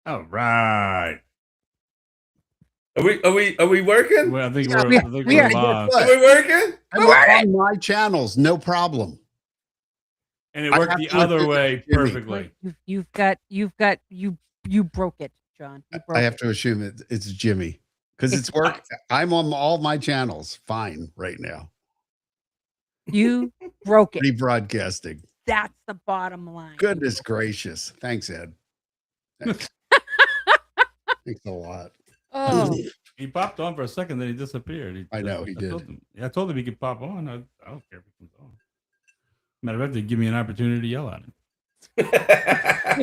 All right. Are we working? Well, I think Yeah, we're we are. live. Are we working? We're working. on my channels, no problem. And it I worked have the to other admit, way Jimmy. perfectly. You broke it, John. You broke I have it. to assume it's Jimmy because it's work. I'm on all my channels fine right now. You broke it. Rebroadcasting. That's the bottom line. Goodness gracious. Thanks, Ed. Thanks. Thanks a lot. Oh, He popped on for a second, then he disappeared. I know, he did. I told him he could pop on. I don't care if he comes on. Matter of fact, they give me an opportunity to yell at him.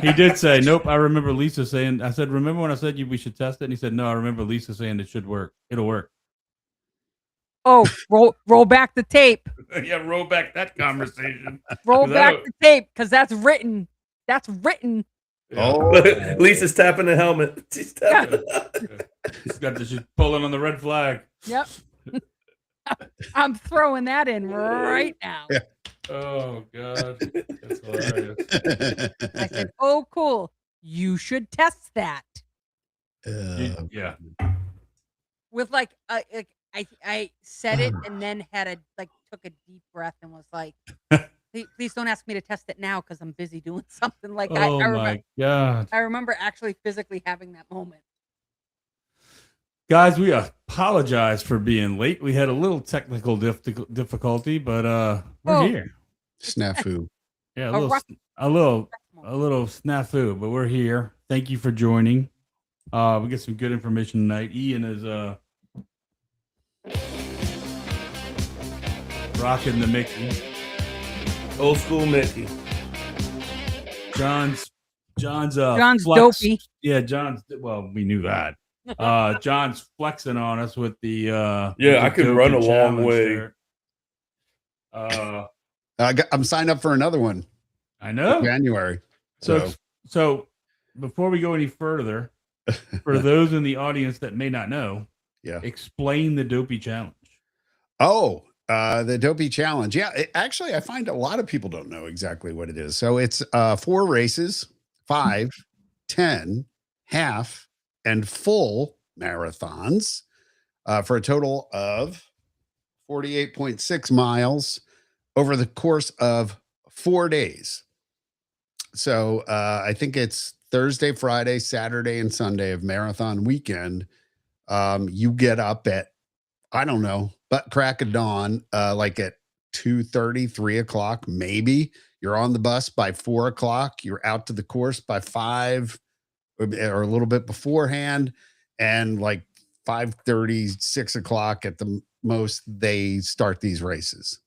He did say, "Nope." I remember Lisa saying, "I said, remember when I said we should test it?" And he said, "No, I remember Lisa saying it should work. It'll work." oh, roll back the tape. Yeah, roll back that conversation. Roll Is that back a- the tape because that's written. That's written. Oh, Lisa's tapping the helmet. She's tapping. She's pulling on the red flag. Yep. I'm throwing that in right now. Yeah. Oh God, that's hilarious. I said, "Oh, cool. You should test that." Yeah. With I said it and then took a deep breath and was like, please don't ask me to test it now because I'm busy doing something. Like Oh my God, I remember actually physically having that moment. guys, we apologize for being late. We had a little technical difficulty, but we're here. Snafu. Yeah, A rough moment. a little snafu, but we're here. Thank you for joining. We get some good information tonight. Ian is rocking the Mickey. Old school Mickey. John's John's flex. dopey. Yeah, well, we knew that. John's flexing on us with the I can run a long way. I'm signed up for another one. I know. January. So before we go any further, for those in the audience that may not know, explain the Dopey Challenge. Oh, the Dopey Challenge. Yeah, actually, I find a lot of people don't know exactly what it is. So it's 4 races, 5, 10, half, and full marathons for a total of 48.6 miles over the course of 4 days. So I think it's Thursday, Friday, Saturday, and Sunday of marathon weekend. You get up at, I don't know, but crack of dawn, like at 2:30, 3 o'clock, maybe. You're on the bus by 4 o'clock. You're out to the course by 5 or a little bit beforehand. And like 5:30, 6 o'clock at the most, they start these races.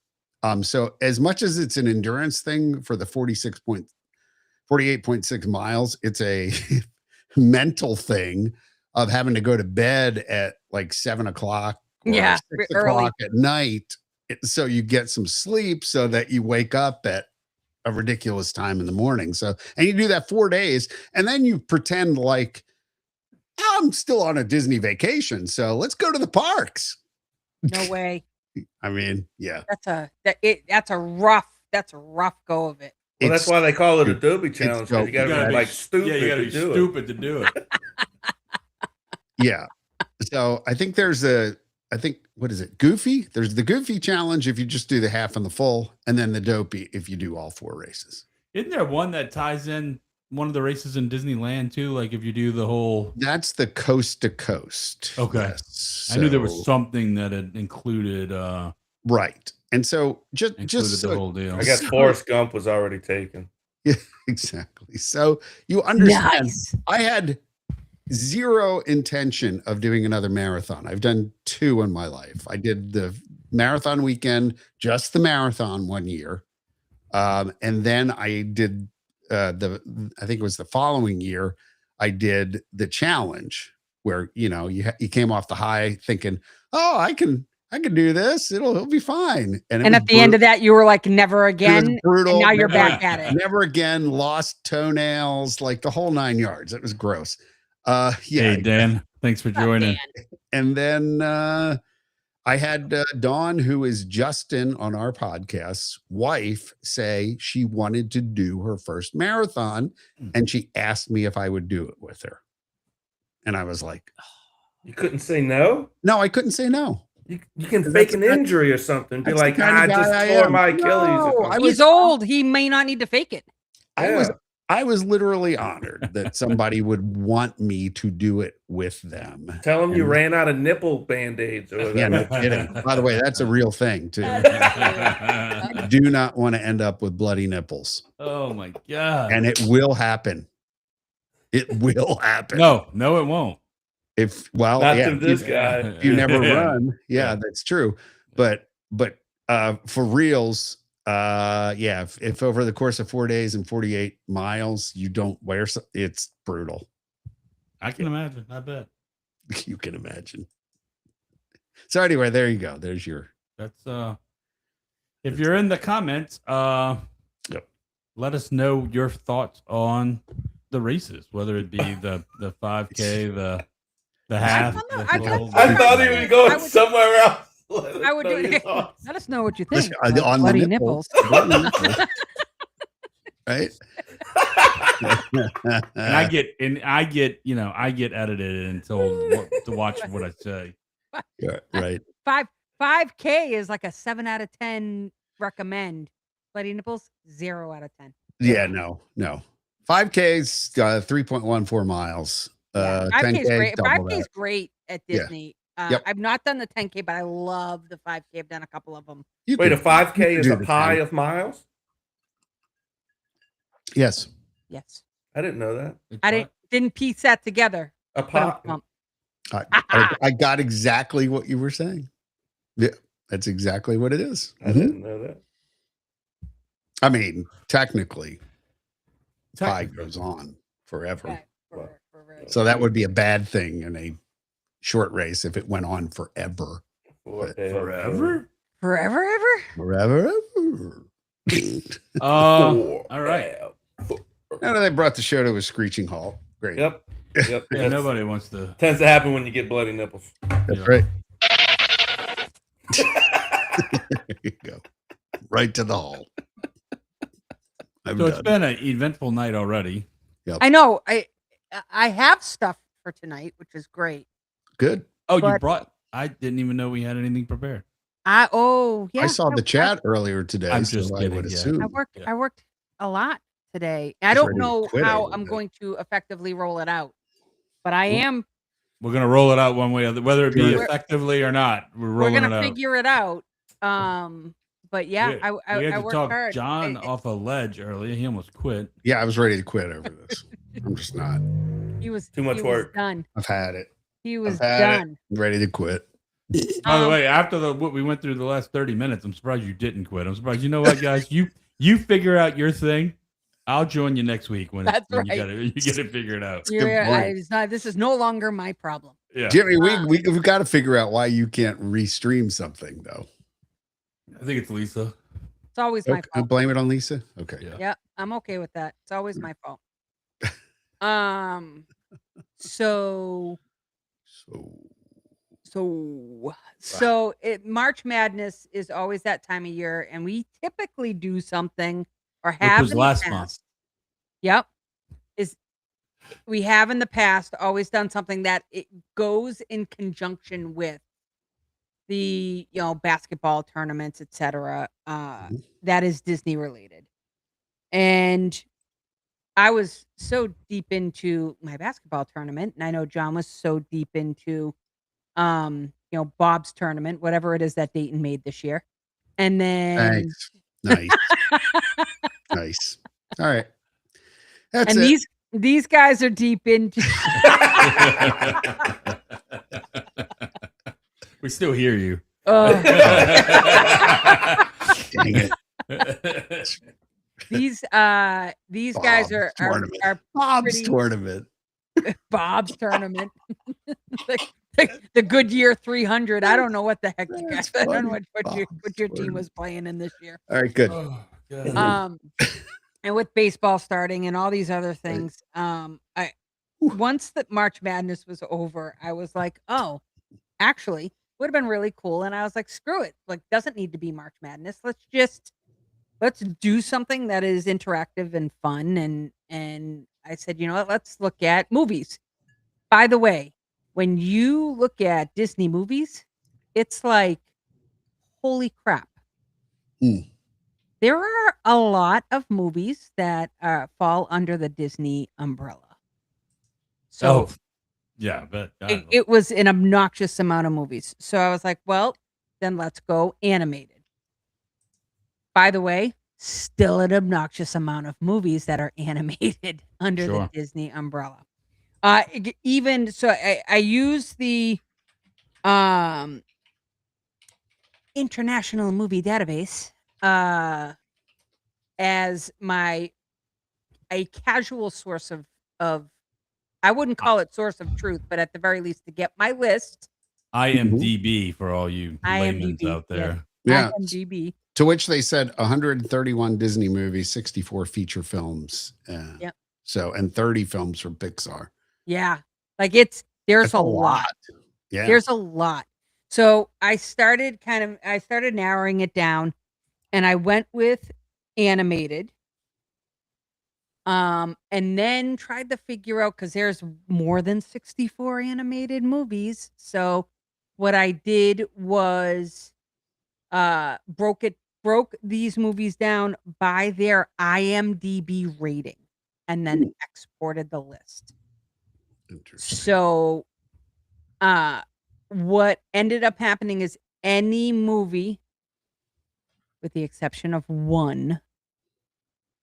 So as much as it's an endurance thing for the 48.6 miles, it's a mental thing of having to go to bed at like 7 o'clock or 6 o'clock at night. So you get some sleep so that you wake up at a ridiculous time in the morning. So, and you do that 4 days and then you pretend like I'm still on a Disney vacation. So let's go to the parks. No way. I mean, yeah, that's a rough go of it. Well, that's why they call it a Dopey Challenge. You got to be like stupid. Yeah, you got to be stupid to do it. Yeah. So I think what is it? Goofy? There's the Goofy Challenge if you just do the half and the full, and then the Dopey if you do all 4 races. Isn't there one that ties in one of the races in Disneyland too? Like if you do the whole. That's the coast to coast. Okay. Yes. I knew there was something that had included. Right. And so just the whole deal. I guess Forrest Gump was already taken. Yeah, exactly. So you understand. Nice. I had zero intention of doing another marathon. I've done 2 in my life. I did the marathon weekend, just the marathon one year. And then I did I think it was the following year, I did the challenge where, you came off the high thinking, oh, I can do this. It'll be fine. And at the end of that, you were like, never again. Brutal. And now you're back at it. Never again. Lost toenails, like the whole 9 yards. It was gross. Yeah. Hey, Dan, thanks for joining. And then I had Dawn, who is Justin on our podcast's wife, say she wanted to do her first marathon, and she asked me if I would do it with her. And I was like, You couldn't say no. no, I couldn't say no. You can That's fake an the kind- injury or something. Be that's the like, kind of I just guy I tore am." my Achilles. No, or I something. He's old. He may not need to fake it. I was literally honored that somebody would want me to do it with them. Tell him you And- ran out of nipple band-aids or whatever. Yeah, no kidding. By the way, that's a real thing too. That's Do not want to end up with bloody nipples, Oh my god. and it will happen. It will happen. No, it won't. If well, Not yeah, to this if guy. you never run, yeah, Yeah. that's true. But for reals, yeah, if over the course of 4 days and 48 miles you don't wear, it's brutal. I can imagine. I bet. You can imagine. So anyway, there you go. There's your. That's if you're in the comments, Yep. let us know your thoughts on the races, whether it be the 5K, the half. don't know. the I full. thought- I thought he was going I would- somewhere else. I would do it. Let us know what you think. On about the bloody nipples. nipples. Right. And I get I get edited and told to watch what I say. Yeah, right. 5K is like a 7 out of 10 recommend. Bloody nipples, 0 out of 10. Yeah, no. 5K's 3.14 miles. 5K is 10K, great. double 5K is that. great at Yeah. Disney. Yep. I've not done the 10K, but I love the 5K. I've done a couple of them. You Wait, a could- 5K you is could a do the pie 10. of miles? Yes. Yes, I didn't know that. I didn't piece that together. A But I'm pie. pumped. I got exactly what you were saying. Yeah, that's exactly what it is. I didn't know that. I mean, technically, pie goes on forever. Okay, Well, So that would be a bad thing in a short race if it went on forever. Forever? Forever, ever? Forever. ever. All right. Now they brought the show to a screeching halt. Great. Yep. Yep. Yeah, That's- nobody wants to. tends to happen when you get bloody nipples. That's Yeah. right. There you go. Right to the halt. I'm So it's done. been an eventful night already. I know. I have stuff for tonight, which is great. Good. Oh, you But- brought. I didn't even know we had anything prepared. Yeah. I saw no, the chat earlier today. I'm so just I kidding, would yeah. assume. Yeah. I worked a lot today. I Just don't ready to know quit how over I'm that. going to effectively roll it out, but I Well, am. We're gonna roll it out one way or the whether it be We're- effectively or not. We're We're rolling gonna it out. figure it out. But yeah, we, I we had to worked talk hard. John off a ledge earlier. He almost quit. Yeah, I was ready to quit over this. I'm just not. He was Too much he work. Was done. I've had it. He was had it. done. I'm ready to quit. By the Um, way, after what we went through the last 30 minutes, I'm surprised you didn't quit. I'm surprised. You know what, guys? You figure out your thing. I'll join you next week when, That's when right. you get it figured out. good point. This is no longer my problem. Yeah, Jimmy, we've got to figure out why you can't restream something though. I think it's Lisa. It's always my Okay, fault. blame it on Lisa. Okay. Yeah. Yeah, I'm okay with that. It's always my fault. So March Madness is always that time of year, and we typically do something or have was in the last month. past. Yep, we have in the past always done something that it goes in conjunction with the basketball tournaments, etc. That is Disney related, and I was so deep into my basketball tournament, and I know John was so deep into Bob's tournament, whatever it is that Dayton made this year. And then Nice. Nice. All right. That's and it. these guys are deep into We still hear you. oh, Dang it. these guys are tournament. are Bob's pretty- tournament. Bob's tournament. the Goodyear 300. I don't know what the heck you guys. That's I don't know funny. what your Bob's team tournament. was playing in this year. All right, good. Oh, God. And with baseball starting and all these other things, once the March Madness was over, I was like, oh, actually, would have been really cool. And I was like, screw it. Like, doesn't need to be March Madness. Let's do something that is interactive and fun. And I said, you know what? Let's look at movies. By the way, when you look at Disney movies, it's like, holy crap. Hmm. There are a lot of movies that fall under the Disney umbrella. So yeah, but it was an obnoxious amount of movies. So I was like, well, then let's go animated. By the way, still an obnoxious amount of movies that are animated under the Sure. Disney umbrella. Even so, I use the International Movie Database as a casual source of I wouldn't call it source of truth, but at the very least to get my list. IMDb for all you laymen IMDb, out there. Yeah. IMDb. To which they said 131 Disney movies, 64 feature films. Yep. So, and 30 films from Pixar. Yeah. Like there's That's a lot. Yeah. There's a lot. So I started narrowing it down, and I went with animated. And then tried to figure out, because there's more than 64 animated movies. So what I did was broke these movies down by their IMDb rating and then exported the list. Interesting. So what ended up happening is any movie, with the exception of one,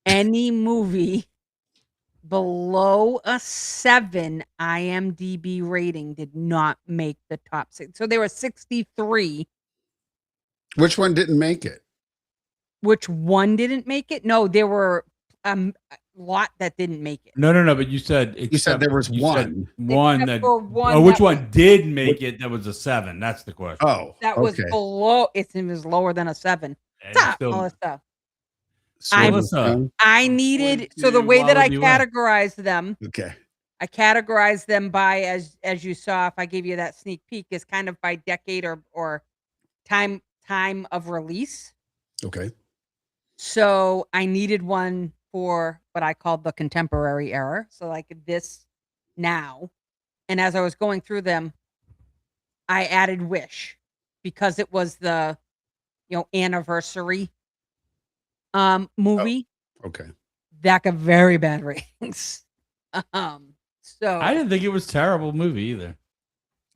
any movie below a 7 IMDb rating did not make the top 6. So there were 63. Which one didn't make it? Which one didn't make it? No, there were a lot that didn't make it. No. But you said there was one Except that. for one Oh, which that one did make it? That was a 7. That's the question. Oh, that was okay. below. It was lower than a 7. And Stop, still- Melissa. Melissa, I needed, so the way that I categorized them, Okay. I categorized them by, as you saw, if I gave you that sneak peek, is kind of by decade or time of release. Okay. So I needed one for what I called the contemporary era. So like this now. And as I was going through them, I added Wish because it was the anniversary movie. Okay. That got very bad ratings. So I didn't think it was a terrible movie either.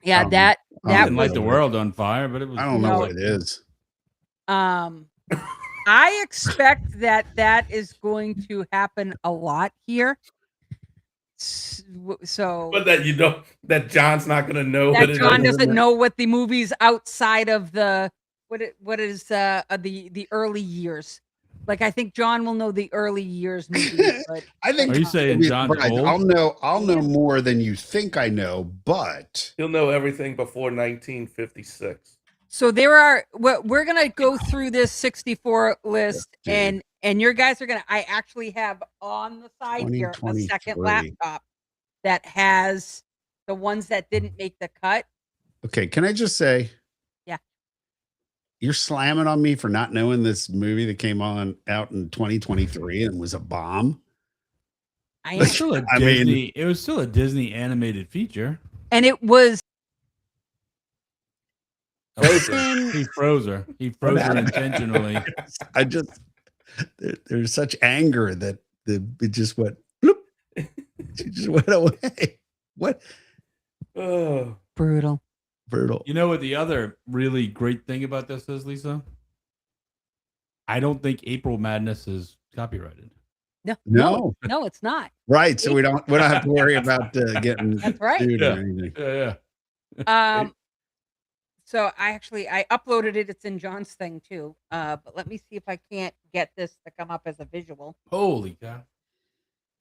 yeah, I that Didn't light was the world on fire, but it was. I don't know what it is. I expect that is going to happen a lot here. So But that John's not going to know that what it John is. doesn't know what the movies outside of the what is the early years. Like I think John will know the early years movies, but I think. Are you saying John's Right, old? I'll know more than you think I know, but He'll know everything before 1956. so we're gonna go through this 64 list, dude. and your guys are gonna. I actually have on the side here a second 2023. laptop that has the ones that didn't make the cut. okay. Can I just say, Yeah. you're slamming on me for not knowing this movie that came out in 2023 and was a bomb. I It was am. still a I mean- Disney. It was still a Disney animated feature. And it was He froze her. He froze her intentionally. I just there's such anger that it just went bloop. She just went away. What Oh, brutal. brutal. You know what the other really great thing about this is, Lisa? I don't think April Madness is copyrighted. No. No, it's not. Right. So we don't have to worry about getting That's right. sued Yeah. or anything. Yeah. So I uploaded it. It's in John's thing too. But let me see if I can't get this to come up as a visual. Holy cow.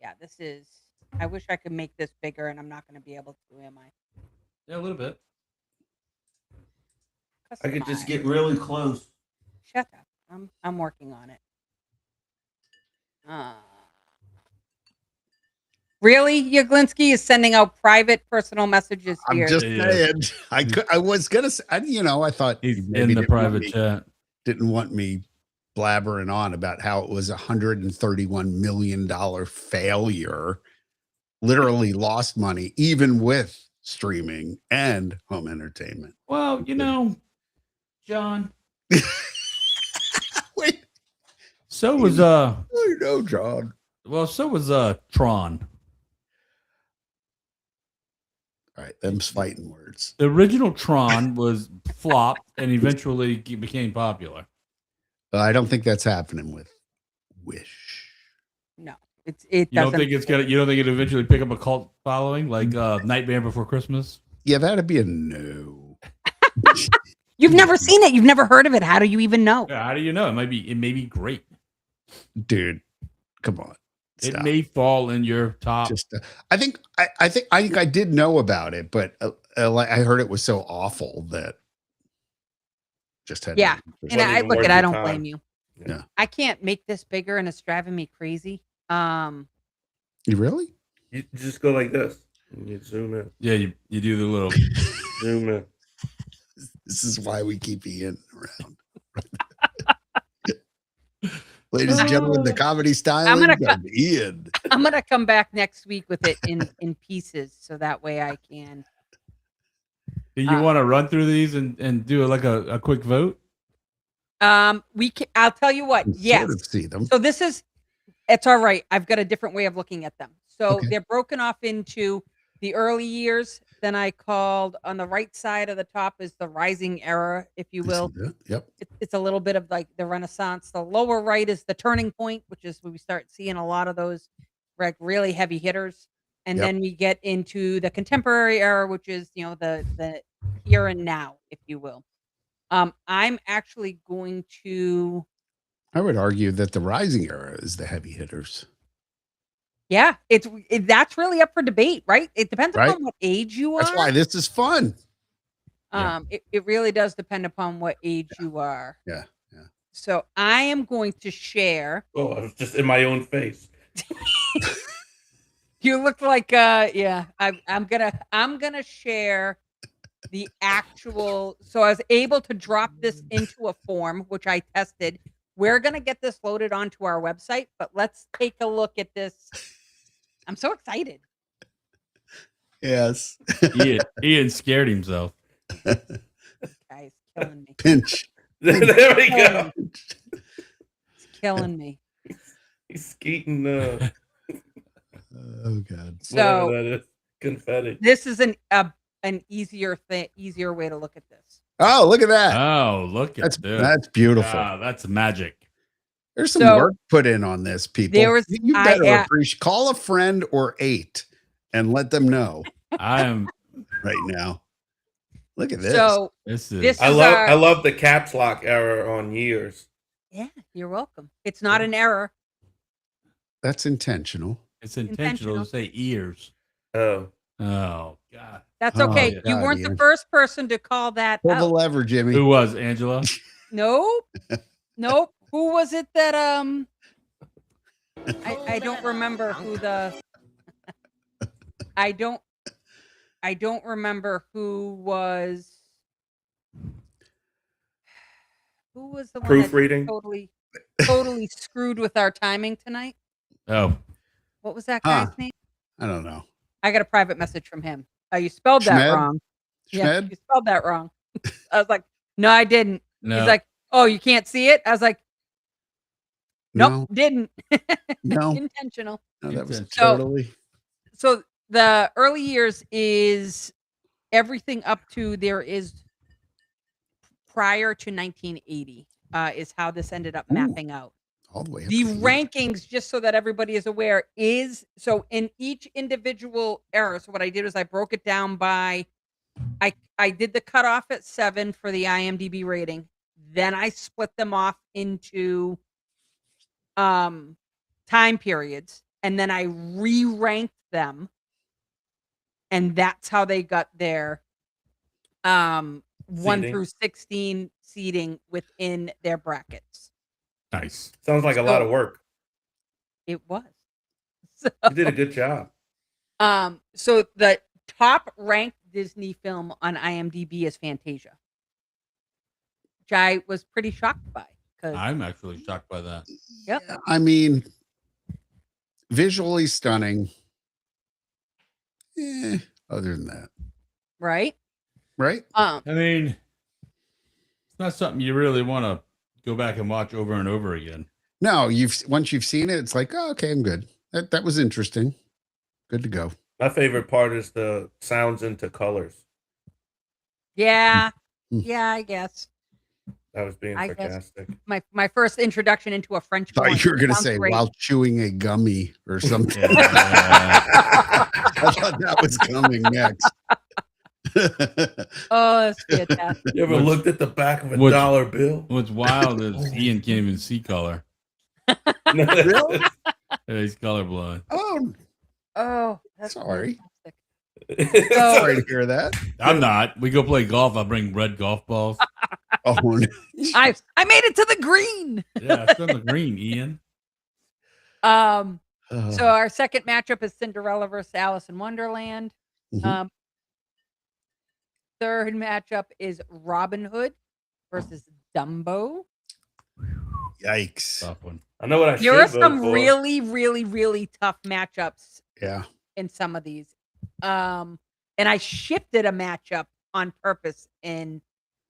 Yeah, this is. I wish I could make this bigger, and I'm not going to be able to. Am I? Yeah, a little bit. I could just Customize. get really close. Shut up. I'm working on it. Really, Yaglinski is sending out private personal messages I'm here. just Yeah. saying. I was gonna say, I thought He's you in maybe the didn't want private me- chat. didn't want me blabbering on about how it was $131 million failure. literally lost money, even with streaming and home entertainment. Well, John. Wait, So was I know, John. well, so was Tron. All right, them's fighting words. The original Tron was flopped and eventually became popular. I don't think that's happening with Wish. No, it You don't doesn't. think it's gonna? You don't think it eventually pick up a cult following like Nightmare Before Christmas? Yeah, that'd be a no. You've never seen it. You've never heard of it. How do you even know? Yeah, how do you know? It may be great. Dude, come on. It Stop. may fall in your top. Just I think I did know about it, but I heard it was so awful that just had Yeah. no And interest. I even look worth at. I your don't time. blame you. Yeah. I can't make this bigger, and it's driving me crazy. You really? You just go like this. And you zoom in. Yeah, you do the little. Zoom in. This is why we keep Ian around. Ladies and gentlemen, the comedy stylings gonna of Ian. I'm gonna come back next week with it in pieces, so that way I can. Do you want to run through these and do like a quick vote? We can. I'll tell you what. Yes. Sort of see them. So this is. It's all right. I've got a different way of looking at them. So Okay. they're broken off into the early years. Then I called on the right side of the top is the rising era, if you I see will. that. Yep. It's a little bit of like the Renaissance. The lower right is the turning point, which is where we start seeing a lot of those like really heavy hitters. And Yep. then we get into the contemporary era, which is the here and now, if you will. I'm actually going to. I would argue that the rising era is the heavy hitters. Yeah, that's really up for debate, right? It depends Right. upon what age you are. That's why this is fun. It really does depend upon what age you are. Yeah. So I am going to share. Oh, I was just in my own face. You look like I'm gonna share the actual. So I was able to drop this into a form, which I tested. We're gonna get this loaded onto our website, but let's take a look at this. I'm so excited. Yes. Ian scared himself. Guys, killing me. Pinch. There we go. It's killing me. He's skeeting Oh God. So whatever that is. Confetti. this is an easier way to look at this. Oh, look at that. Oh, look at That's beautiful. Wow, that's magic. There's some So, work put in on this, people. there was- You I- better yeah. appreciate. Call a friend or 8 and let them know I am. right now. Look at this. So This is. This- I is love our- I love the caps lock error on years. yeah, you're welcome. It's not an error. That's intentional. It's intentional to say ears. Oh. Oh God. That's Oh, okay. yeah. You weren't Ian. the first person to call that Pull the out. lever, Jimmy. Who was Angela? Nope. Nope. Who was it that I don't remember who the I don't remember who was the one that Proofreading. totally screwed with our timing tonight. Oh, What was that guy's Huh. name? I don't know. I got a private message from him. You spelled that Schmed? wrong. Yeah, Schmed? you spelled that wrong. I was like, no, I didn't. no. He's like, oh, you can't see it? I was like, nope, didn't. No. Intentional. No, that was So- totally. So the early years is everything up to there is prior to 1980 is how this ended up Ooh. mapping out. All the way up. The to the- rankings, just so that everybody is aware, is so in each individual era. So what I did was I broke it down by I did the cutoff at 7 for the IMDb rating. Then I split them off into time periods, and then I re-ranked them, and that's how they got their 1 Seating. through 16 seating within their brackets. nice. Sounds like a lot of work. It was. So, You did a good job. so the top ranked Disney film on IMDb is Fantasia, which I was pretty shocked by because I'm actually shocked by that. Yep. Yeah, I mean, visually stunning. Other than that, right? right? I mean, it's not something you really want to go back and watch over and over again. No, once you've seen it, it's like, oh, okay, I'm good. That was interesting. Good to go. My favorite part is the sounds into colors. Yeah. Mm. Yeah, I guess. That was being I guess. sarcastic. My first introduction into a French Thought horn. you were going to Sounds say great. while chewing a gummy or something. Yeah. I thought that was coming next. Oh, that's fantastic. You ever What's- looked at the back of a what's- dollar bill? What's wild is Ian can't even see color. Really? Yeah, he's colorblind. Oh, Oh, that's Sorry. fantastic. sorry to hear that. I'm not. We go play golf. I bring red golf balls. Oh, no. I made it to the green. Yeah, it's on the green, Ian. So Oh. our second matchup is Cinderella versus Alice in Wonderland. Mhm. Third matchup is Robin Hood versus Dumbo. Yikes. Tough one. I know what I should There are vote some for. really, really, really tough matchups Yeah. in some of these. And I shifted a matchup on purpose in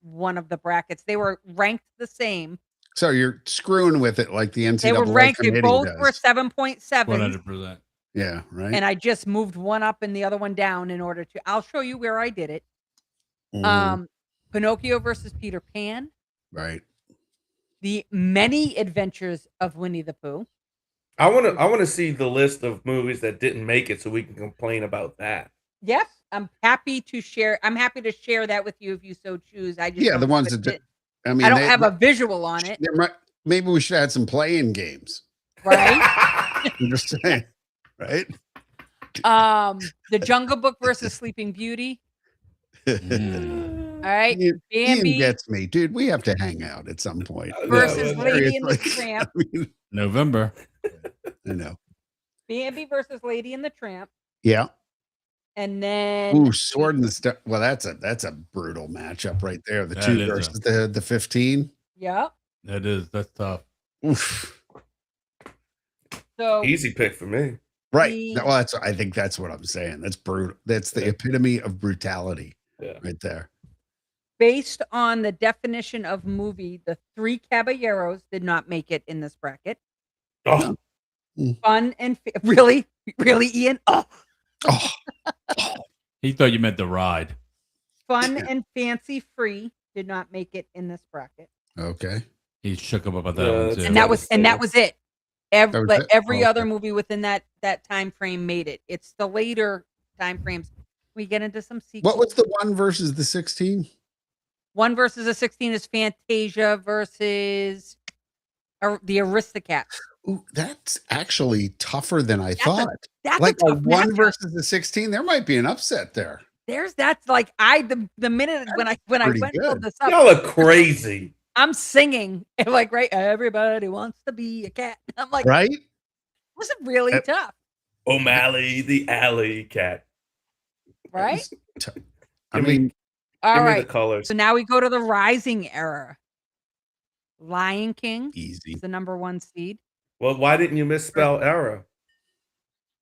one of the brackets. They were ranked the same. So you're screwing with it like the NCAA They were ranked. They committee both does. were 7.7. 100%. Yeah, right. And I just moved one up and the other one down in order to. I'll show you where I did it. Mhm. Pinocchio versus Peter Pan. Right. The Many Adventures of Winnie the Pooh. I want to see the list of movies that didn't make it so we can complain about that. Yes, I'm happy to share. I'm happy to share that with you if you so choose. I just Yeah, don't the ones have that it- I mean, I don't have a visual on it, maybe we should add some playing games. right? I'm just saying, right? The Jungle Book versus Sleeping Beauty. Mm. All right, Ian Bambi gets me, dude. We have to hang out at some point. versus Yeah, Lady and the Seriously. Tramp. I mean, November. I know. Bambi versus Lady and the Tramp, Yeah. and then Ooh, Sword and the Stone. Well, that's a brutal matchup right there. The That 2 is versus the 15. yeah. That's tough. Oof. So Easy pick for me. Right. The- Well, I think that's what I'm saying. That's brutal. That's the epitome of brutality Yeah. right there. based on the definition of movie, the Three Caballeros did not make it in this bracket. Oh, Fun and really, Ian. Oh, Oh, He thought you meant the ride. Fun and Fancy Free did not make it in this bracket. okay. He shook up about that Yeah, one that's- too. And that was it. That was it? Every Oh, other okay. movie within that time frame made it. It's the later time frames. We get into some sequels. What was the 1 versus the 16? 1 versus a 16 is Fantasia versus the Aristocats. Ooh, that's actually tougher than I a thought. That's Like a a tough 1 matchup. versus the 16, there might be an upset there. That's like the minute when I pretty went and pulled good. this up, y'all are crazy. I'm singing like right. Everybody wants to be a cat. I'm like, Right? this is really Uh, tough, O'Malley, the alley cat. right? I Give me- mean, All Give me right. the colors. So now we go to the Rising era. Lion King easy. is the number 1 seed Well, why didn't you misspell era?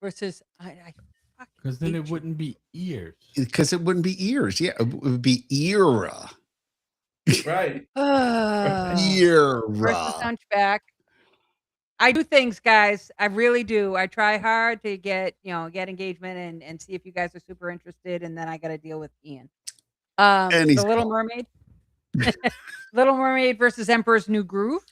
versus I Because then it wouldn't be ears. Because it wouldn't be ears. Yeah, it would be era. Right. versus Era. Hunchback. I do things, guys. I really do. I try hard to get engagement and see if you guys are super interested, and then I got to deal with Ian. And he's The Little gone. Mermaid. Little Mermaid versus Emperor's New Groove.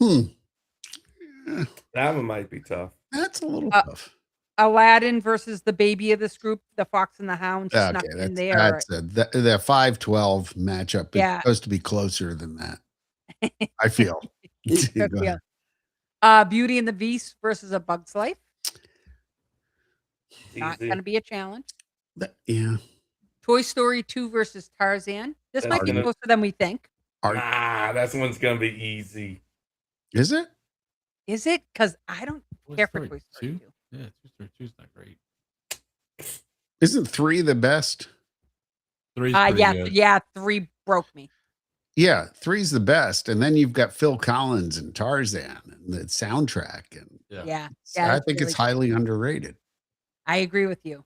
Eh, That one might be tough. that's a little Uh, tough. Aladdin versus the baby of this group, the Fox and the Hound. Snuck Okay, in that's, there. that's the 5-12 matchup is Yeah. supposed to be closer than that. I feel. Go Yeah. ahead. Beauty and the Beast versus A Bug's Life. Not Easy. going to be a challenge. Yeah. Toy Story 2 versus Tarzan. This That's might be gonna- closer than we think. Nah, that one's gonna be easy. Is it? Is it? Because I don't Toy care for Story Toy Story 2? 2. Yeah, Toy Story 2's not great. Isn't 3 the best? 3's pretty good. Yeah, 3 broke me. Yeah, 3's the best. And then you've got Phil Collins and Tarzan and the soundtrack. And Yeah. Yeah. I it's think really it's highly underrated. I agree with you.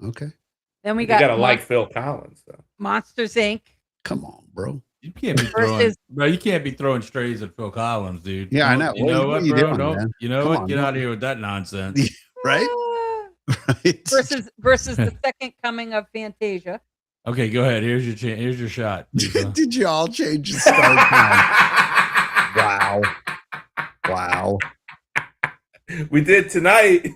Okay. Then we You got gotta like Phil Collins though. Monsters Inc. Come on, bro. You can't be throwing, Versus- bro. You can't be throwing strays at Phil Collins, dude. Yeah, I Don't- know. You What know are what, you bro? doing, Don't. man? You know Come what? on, Get don't- out of here with that nonsense. Right? Right. versus the second coming of Fantasia. Okay, go ahead. Here's your chance. Here's your shot. Lisa. Did you all change the start time? Wow. Wow. We did tonight.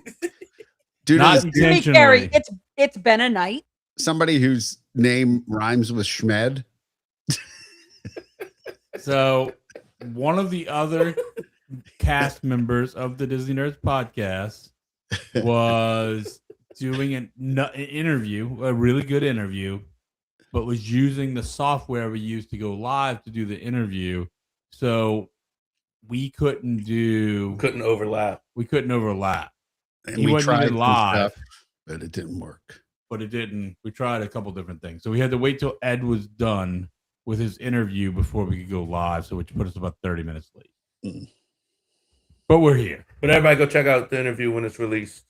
Dude, Not is To be intentionally. Carrie, it's been a night. somebody whose name rhymes with Schmed. So, one of the other cast members of the Disney Nerds podcast was doing an interview, a really good interview, but was using the software we used to go live to do the interview. So we couldn't Couldn't overlap. And He we wasn't tried even some live. stuff, but it didn't work. But it didn't. We tried a couple different things. So we had to wait till Ed was done with his interview before we could go live. So which put us about 30 minutes late. Mm. But we're here. But everybody go check out the interview when it's released.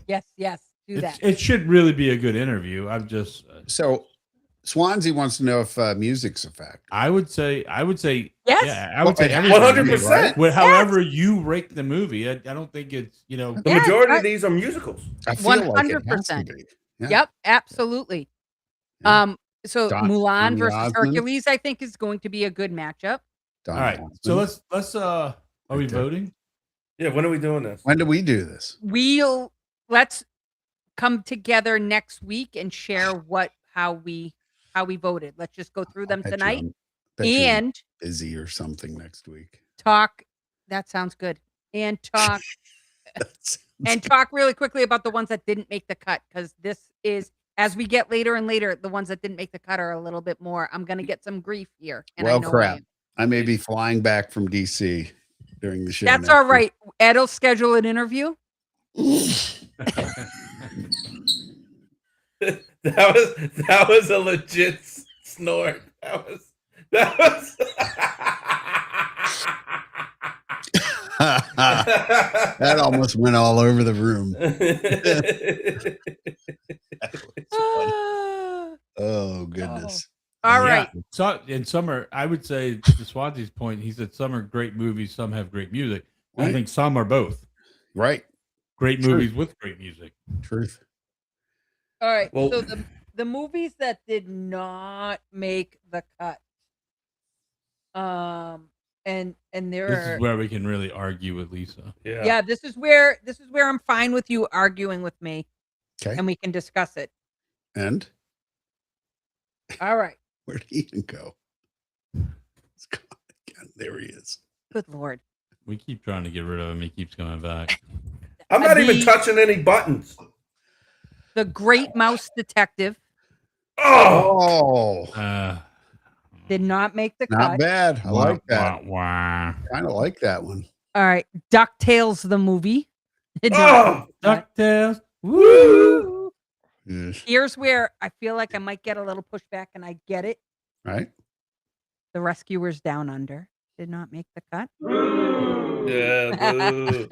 Yes, do that. It should really be a good interview. I'm just So Swansea wants to know if music's a factor. I would say Yes. yeah, I would say Well, everything. 100%. However you rate the movie, I don't think it's, you know, The Yeah, majority right. of these are musicals. I feel like it has to 100%. be. Yeah. Yep, absolutely. Yeah. So Don- Mulan Donny versus Osmond. Hercules, I think, is going to be a good matchup. Don all right. Johnson. So let's are we Right there. voting? Yeah, when are we doing this? When do we do this? Let's come together next week and share how we voted. Let's just go through them Bet you tonight I'm- bet you're and busy or something next week. talk. That sounds good. And talk That's- and talk really quickly about the ones that didn't make the cut, because this is, as we get later and later, the ones that didn't make the cut are a little bit more. I'm going to get some grief here. And I Well, know I crap. am. I may be flying back from DC during the show. That's next all week. right. Ed will schedule an interview. That was a legit snort. That was That almost went all over the room. Oh goodness. All Yeah. right. So in summer, I would say to Swansea's point, he said some are great movies, some have great music. I Right. think some are both Right. great True. movies with great music. Truth. All right. Well- so the movies that did not make the cut. And there This are is where we can really argue with Lisa. yeah, this is where I'm fine with you arguing with me Okay. and we can discuss it. And All right. where'd Ian go? It's gone again. There he is. Good Lord. We keep trying to get rid of him. He keeps coming back. I'm not even The- touching any buttons. The Great Mouse Detective Oh, Oh, did not make the not cut. bad. I like that. Wah, Kind of like that one. All right. DuckTales the movie. Did not oh, make the cut. DuckTales. Woo! Yes. Here's where I feel like I might get a little pushback, and I get it. Right. The Rescuers Down Under did not make the cut. yeah, boo.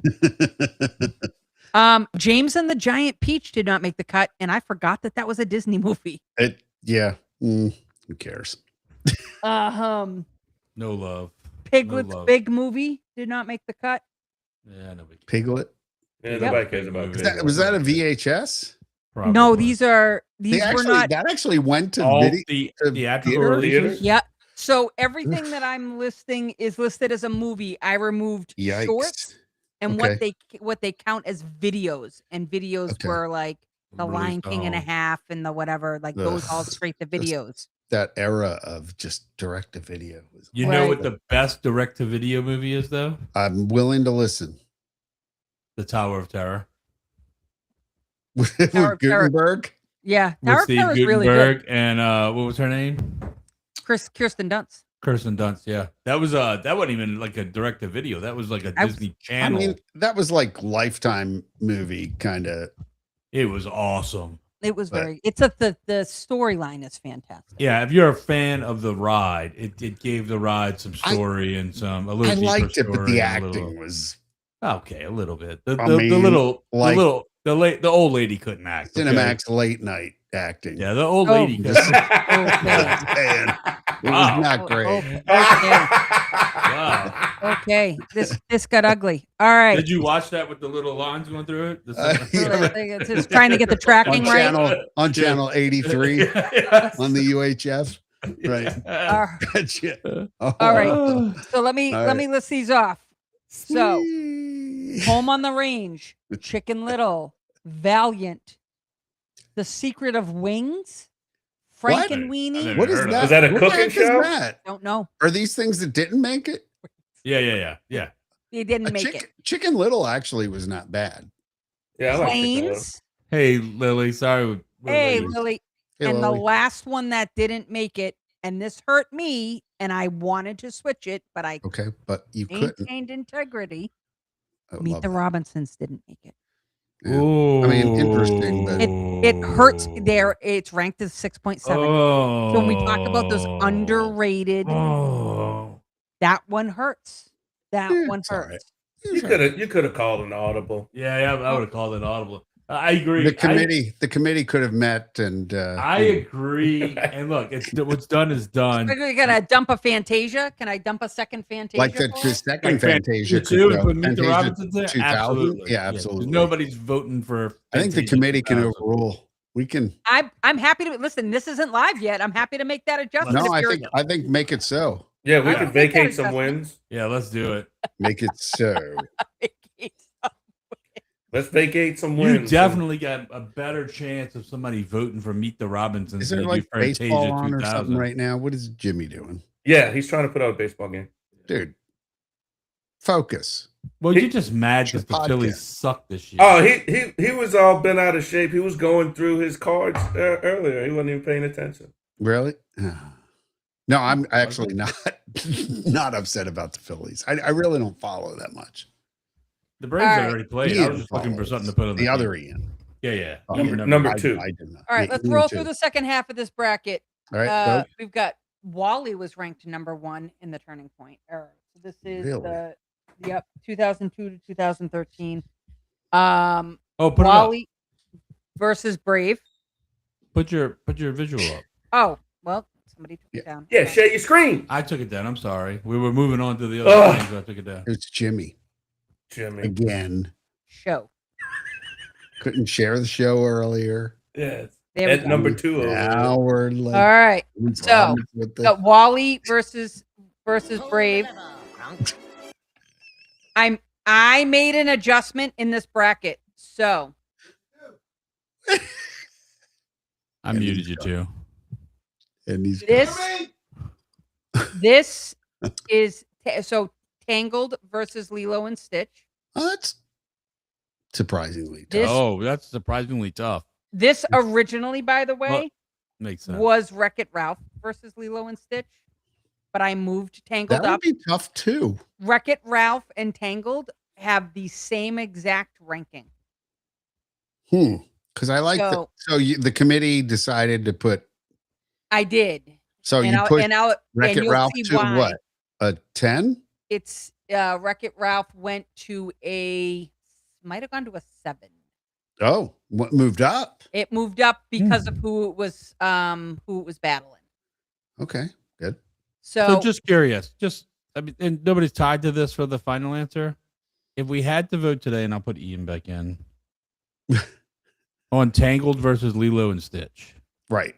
James and the Giant Peach did not make the cut, and I forgot that was a Disney movie. Yeah. Who cares? Um, No love. Piglet's love. Big Movie did not make the cut. Yeah, nobody. Piglet. Yeah, nobody cares about Is Piglet. Was that a VHS? No, Probably. these were That not. actually went to all video. the to theatrical theater? releases. Yeah. So everything that I'm listing is listed as a movie. I removed shorts Yikes. and Okay. what they count as videos, and videos Okay. were like the Released Lion King and a all. half and the whatever, like those all Ugh. straight to This- videos. That era of just direct to video. You know Right. what the best direct-to-video movie is, though? I'm willing to listen. The Tower of Terror. With Tower of Terror. Gutenberg. Yeah, With Tower of Steve Terror is really good. Guttenberg and what was her name? Kirsten Dunst. Kirsten Dunst. Yeah, that wasn't even like a direct-to-video. That was like a I- Disney I Channel. mean, that was like Lifetime movie kind of. It was awesome. It was But- very. It's the storyline is fantastic. Yeah, if you're a fan of the ride, it gave the ride some I- story and some a little. I deeper liked it, but story the and a acting little- was okay, a little bit. The I the mean, little like, the little The old lady couldn't act. okay? Cinemax late night acting. Yeah, the old Oh. lady. Just- Okay. It was Wow. not great. Okay. Wow. Okay. This got ugly. All right. Did you watch that with the little lines going through it? Yeah. It's just trying to get the tracking right. On channel 83 Yes. on the UHF. Right. All Gotcha. Oh. all right. So let me All let me list these off. So Sweet. Home on the Range, Chicken Little, Valiant, The Secret of Wings, Frank What? and Weenie. What is Heard of that? it. Was that a What the cooking heck is show? that? Don't know. Are these things that didn't make it? Yeah. They didn't make it. Chicken Little actually was not bad. Yeah, I like Chicken Little. Planes. Hey, Lily. Sorry. we're Hey, late. Lily. Hey, And Lily. the last one that didn't make it, and this hurt me, and I wanted to switch it, but I Okay, but you couldn't. maintained integrity. I Meet love the that. Robinsons didn't make it. Yeah. I mean, interesting, but- It hurts there. It's ranked as 6.7. Oh. So when we talk about those underrated, Oh. that one hurts. That Yeah, one it's all right. hurts. You could have called an audible. Yeah. I would have called it audible. I agree. The committee could have met and I agree. And look, it's what's done is done. We're gonna dump a Fantasia. Can I dump a second Fantasia? like the for it? second Like Fantasia could too, go. and put Meet the Fantasia Robinsons there? 2000? Absolutely. Yeah, absolutely. Nobody's voting for. I think the Fantasia committee can 2000. overrule. We can. I'm happy to listen. This isn't live yet. I'm happy to make that adjustment. No, if I you're- think make it so. Yeah, we Yeah. could Make that vacate some adjustment. wins. Yeah, let's do it. Make it so. Let's vacate some You wins. definitely got a better chance of somebody voting for Meet the Robinsons. Is there than like you Fantasia baseball on or 2000. something right now? What is Jimmy doing? Yeah, he's trying to put out a baseball game. Dude, focus. Well, He- you're just mad Your because the Phillies podcast. suck this year. Oh, he was all bent out of shape. He was going through his cards earlier. He wasn't even paying attention. Really? No, I'm actually not upset about the Phillies. I really don't follow that much. The Braves All had right. already played. I Ian was just looking for follows. something to put on The team. other Ian. Yeah. Oh, Ian number I- two. I did not. All right, Yeah, let's Ian roll too. through the second half of this bracket. All right, go. We've got Wally was ranked number 1 in the Turning Point era. So this is Really? the 2002 to 2013. Oh, put it Wally versus Brave. up. Put your visual up. Oh, well, somebody took Yeah. it down. Yeah, Okay. share your screen, I took it down. I'm sorry. We were moving on to the other Ugh. things. So I took it down. It's Jimmy Jimmy. again. Show. Couldn't share the show earlier. Yeah, There we at go. number 2 over there. Now we're like All right. we So, promised with We got Wally versus Brave. I made an adjustment in this bracket. So I muted you too. and he's this is so Tangled versus Lilo and Stitch. Oh, that's surprisingly tough. This- Oh, that's surprisingly tough. This originally, by the way, Makes sense. was Wreck-It Ralph versus Lilo and Stitch, but I moved Tangled That would up. be tough too. Wreck-It Ralph and Tangled have the same exact ranking. Because I like So- the committee decided to put. I did. So and you I'll, put and I'll, Wreck-It and you'll Ralph see to why. what? A 10? It's Wreck-It Ralph went to might have gone to a 7. Oh, what moved up? It moved up because of who it was battling. Okay, good. So just curious, I mean, and nobody's tied to this for the final answer. If we had to vote today, and I'll put Ian back in on Tangled versus Lilo and Stitch, Right.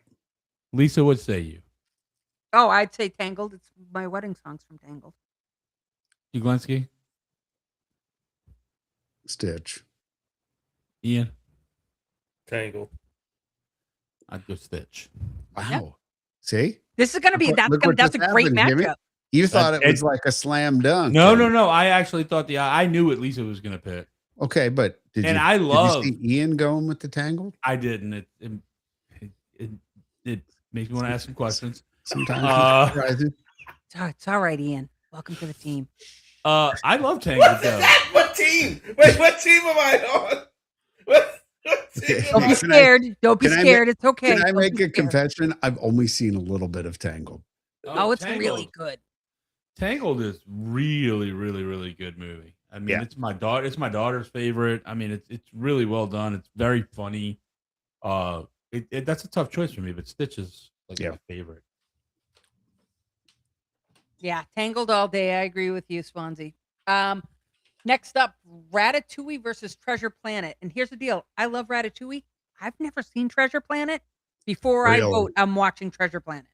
Lisa, what say you? Oh, I'd say Tangled. It's my wedding songs from Tangled. Uglinski, Stitch. Ian, Tangled. I'd go Stitch. Wow. See? This is gonna be Look what that's a just great happened, Jimmy. matchup. You thought it was it- like a slam dunk. No. I actually thought I knew what Lisa was going to pick, Okay, but did and you, I did you love. see Ian going with the Tangled? I didn't. It makes me want to ask some questions. Sometimes Uh, it's surprising. It's all right, Ian. Welcome to the team. I love Tangled though. What team? Wait, what team am I on? What team Don't am be I? scared. Don't be can I scared. It's okay. Can I Don't make be a scared. confession? I've only seen a little bit of Tangled. Oh, it's Tangled- really good. Tangled is really, really, really good movie. I mean, Yeah. it's my daughter. It's my daughter's favorite. I mean, it's really well done. It's very funny. That's a tough choice for me, but Stitch is like Yeah. my favorite. Yeah, Tangled all day. I agree with you, Swansea. Next up, Ratatouille versus Treasure Planet. And here's the deal: I love Ratatouille. I've never seen Treasure Planet. Before I Really? vote, I'm watching Treasure Planet.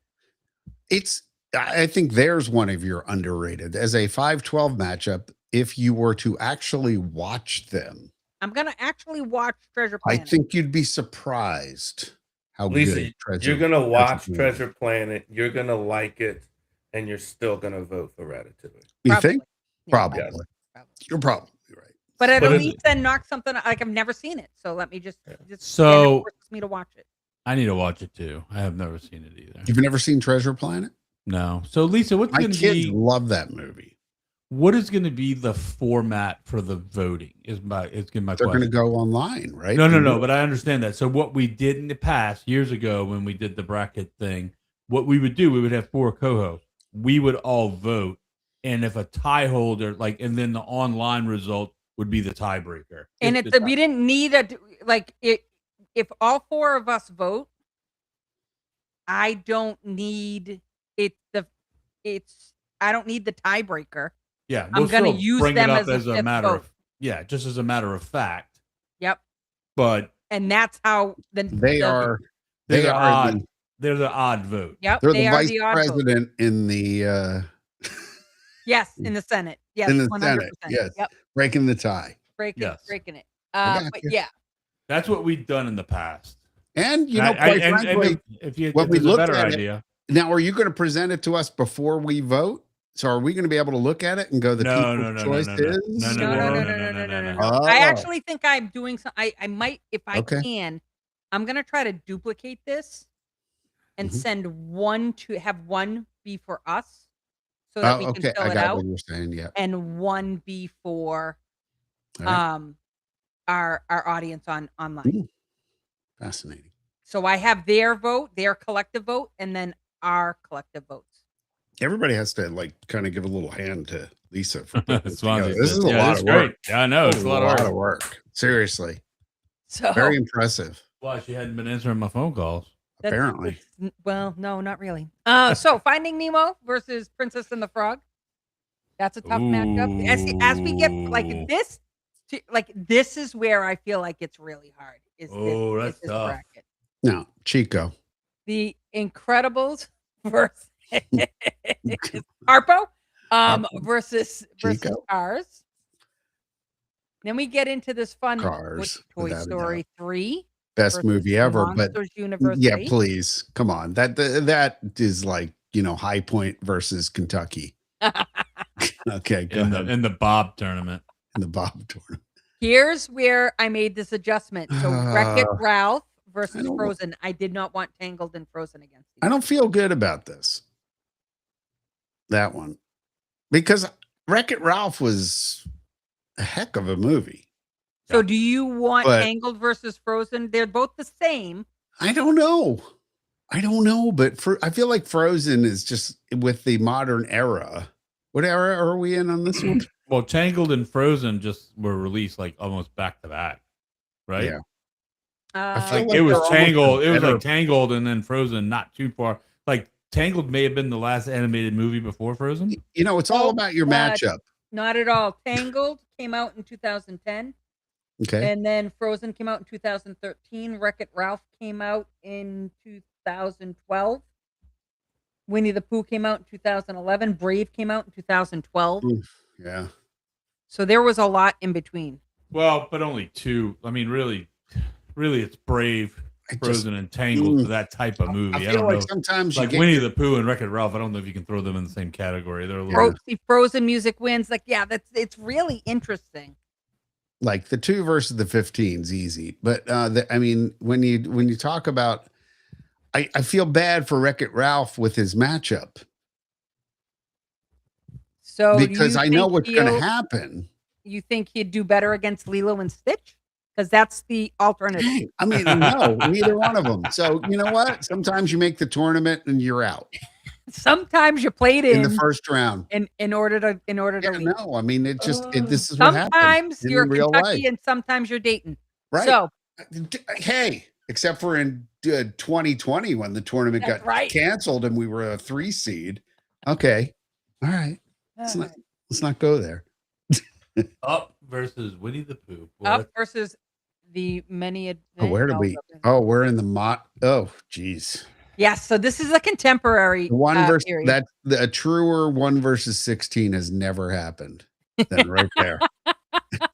I think there's one of your underrated as a 5-12 matchup. If you were to actually watch them, I'm gonna actually watch Treasure I Planet. think you'd be surprised how Lisa, good Treasure. you're gonna watch Planet. Treasure Planet. You're gonna like it, and you're still gonna vote for Ratatouille. You think? Yeah, Probably. Yes. You're probably right. But at But least then knock something like I've never seen it. So let me just So- it forces me to watch it. I need to watch it too. I have never seen it either. You've never seen Treasure Planet? No. So Lisa, what's My going to kids be love that movie. what is going to be the format for the voting? Is my They're going question. to go online, right? No. But I understand that. So what we did in the past years ago when we did the bracket thing, what we would do, we would have 4 co-hosts. We would all vote, and if a tie holder, and then the online result would be the tiebreaker. And If it's the we didn't need if all 4 of us vote, I don't need it. I don't need the tiebreaker. Yeah, I'm we'll gonna still use bring them it up as a as a fifth matter vote. of just as a matter of fact. Yep. But And that's how They the- are. they're They the are. odd. They're the odd vote. Yep. They're they the are vice the odd vote. president in the Yes, in the Senate. Yes, in the 100%. Senate. Yes, Yep. breaking the tie. Breaking Yes. it. I got But you. yeah. That's what we've done in the past. And you And know, quite and frankly, if you when if we there's a looked better at it- idea, now are you going to present it to us before we vote? So are we going to be able to look at it and go, the No, people's no, no, no, choice no, no. is? No, No. no. I Oh. actually think I'm doing some. I might, if I Okay. can, I'm gonna try to duplicate this and Mhm. send one to have one be for us, so that we can Okay, fill I it got out, what you're saying. Yeah. and one be for All right. our audience online. Ooh. Fascinating. So I have their vote, their collective vote, and then our collective votes. Everybody has to kind of give a little hand to Lisa for putting this together. Swansea This said, is a yeah, lot it's of great. work. Yeah, I know it's a lot of work. work. Seriously, So very impressive. Why she hadn't been answering my phone calls. that's- Apparently, well, no, not really. So Finding Nemo versus Princess and the Frog. That's a tough matchup. As we get Ooh. this is where I feel like it's really hard. Oh, that's this tough. bracket. no, Chico. The Incredibles versus Harpo, versus Chico. Cars. Then we get into this fun Cars, Toy without a Story 3. Best versus movie ever, but Monsters University. yeah, please, come on. That is High Point versus Kentucky. Okay, go ahead. In the Bob tournament. In the Bob tournament. Here's where I made this adjustment. So Wreck-It Ralph I versus don't- Frozen. I did not want Tangled and Frozen against each I don't feel good about this. That one, because Wreck-It Ralph was a heck of a movie. So do you want But- Tangled versus Frozen? They're both the same. I don't know, but I feel like Frozen is just with the modern era. What era are we in on this one? Well, Tangled and Frozen just were released almost back to back, right? Yeah. I Uh, feel Like like it was they're almost Tangled. It was better. like Tangled and then Frozen, not too far. Like Tangled may have been the last animated movie before Frozen. It's all Oh, about your but- matchup. not at all. Tangled came out in 2010, Okay. and then Frozen came out in 2013. Wreck-It Ralph came out in 2012. Winnie the Pooh came out in 2011. Brave came out in 2012. Yeah. So there was a lot in between. Well, but only two. I mean, really, it's Brave, I just Frozen, and Tangled for that type of movie. I I, feel don't like know. sometimes you Like get Winnie the Pooh and Wreck-It Ralph, I don't know if you can throw them in the same category. They're a little. Yeah. Frozen music wins. It's really interesting. like the 2 versus the 15's easy, but when you talk about, I feel bad for Wreck-It Ralph with his matchup So do because you I know think what's going to he'll- happen. You think he'd do better against Lilo and Stitch? Because that's the alternative. Dang, I mean, no, neither one of them. So you know what? Sometimes you make the tournament and you're out. sometimes you played in the in first round. in order to Yeah, leave. no, I mean this is what happens Sometimes in you're real Kentucky life, and sometimes you're Dayton. right? So Hey, except for in 2020 when the tournament That's got right. canceled and we were a 3 seed. Okay, all right, let's not go there. Up versus Winnie the Pooh. Boy, Up versus the many. Oh, where did we? Oh, we're in the Oh, geez. Yes. So this is a contemporary One versus period. that a truer 1 versus 16 has never happened. Then right there.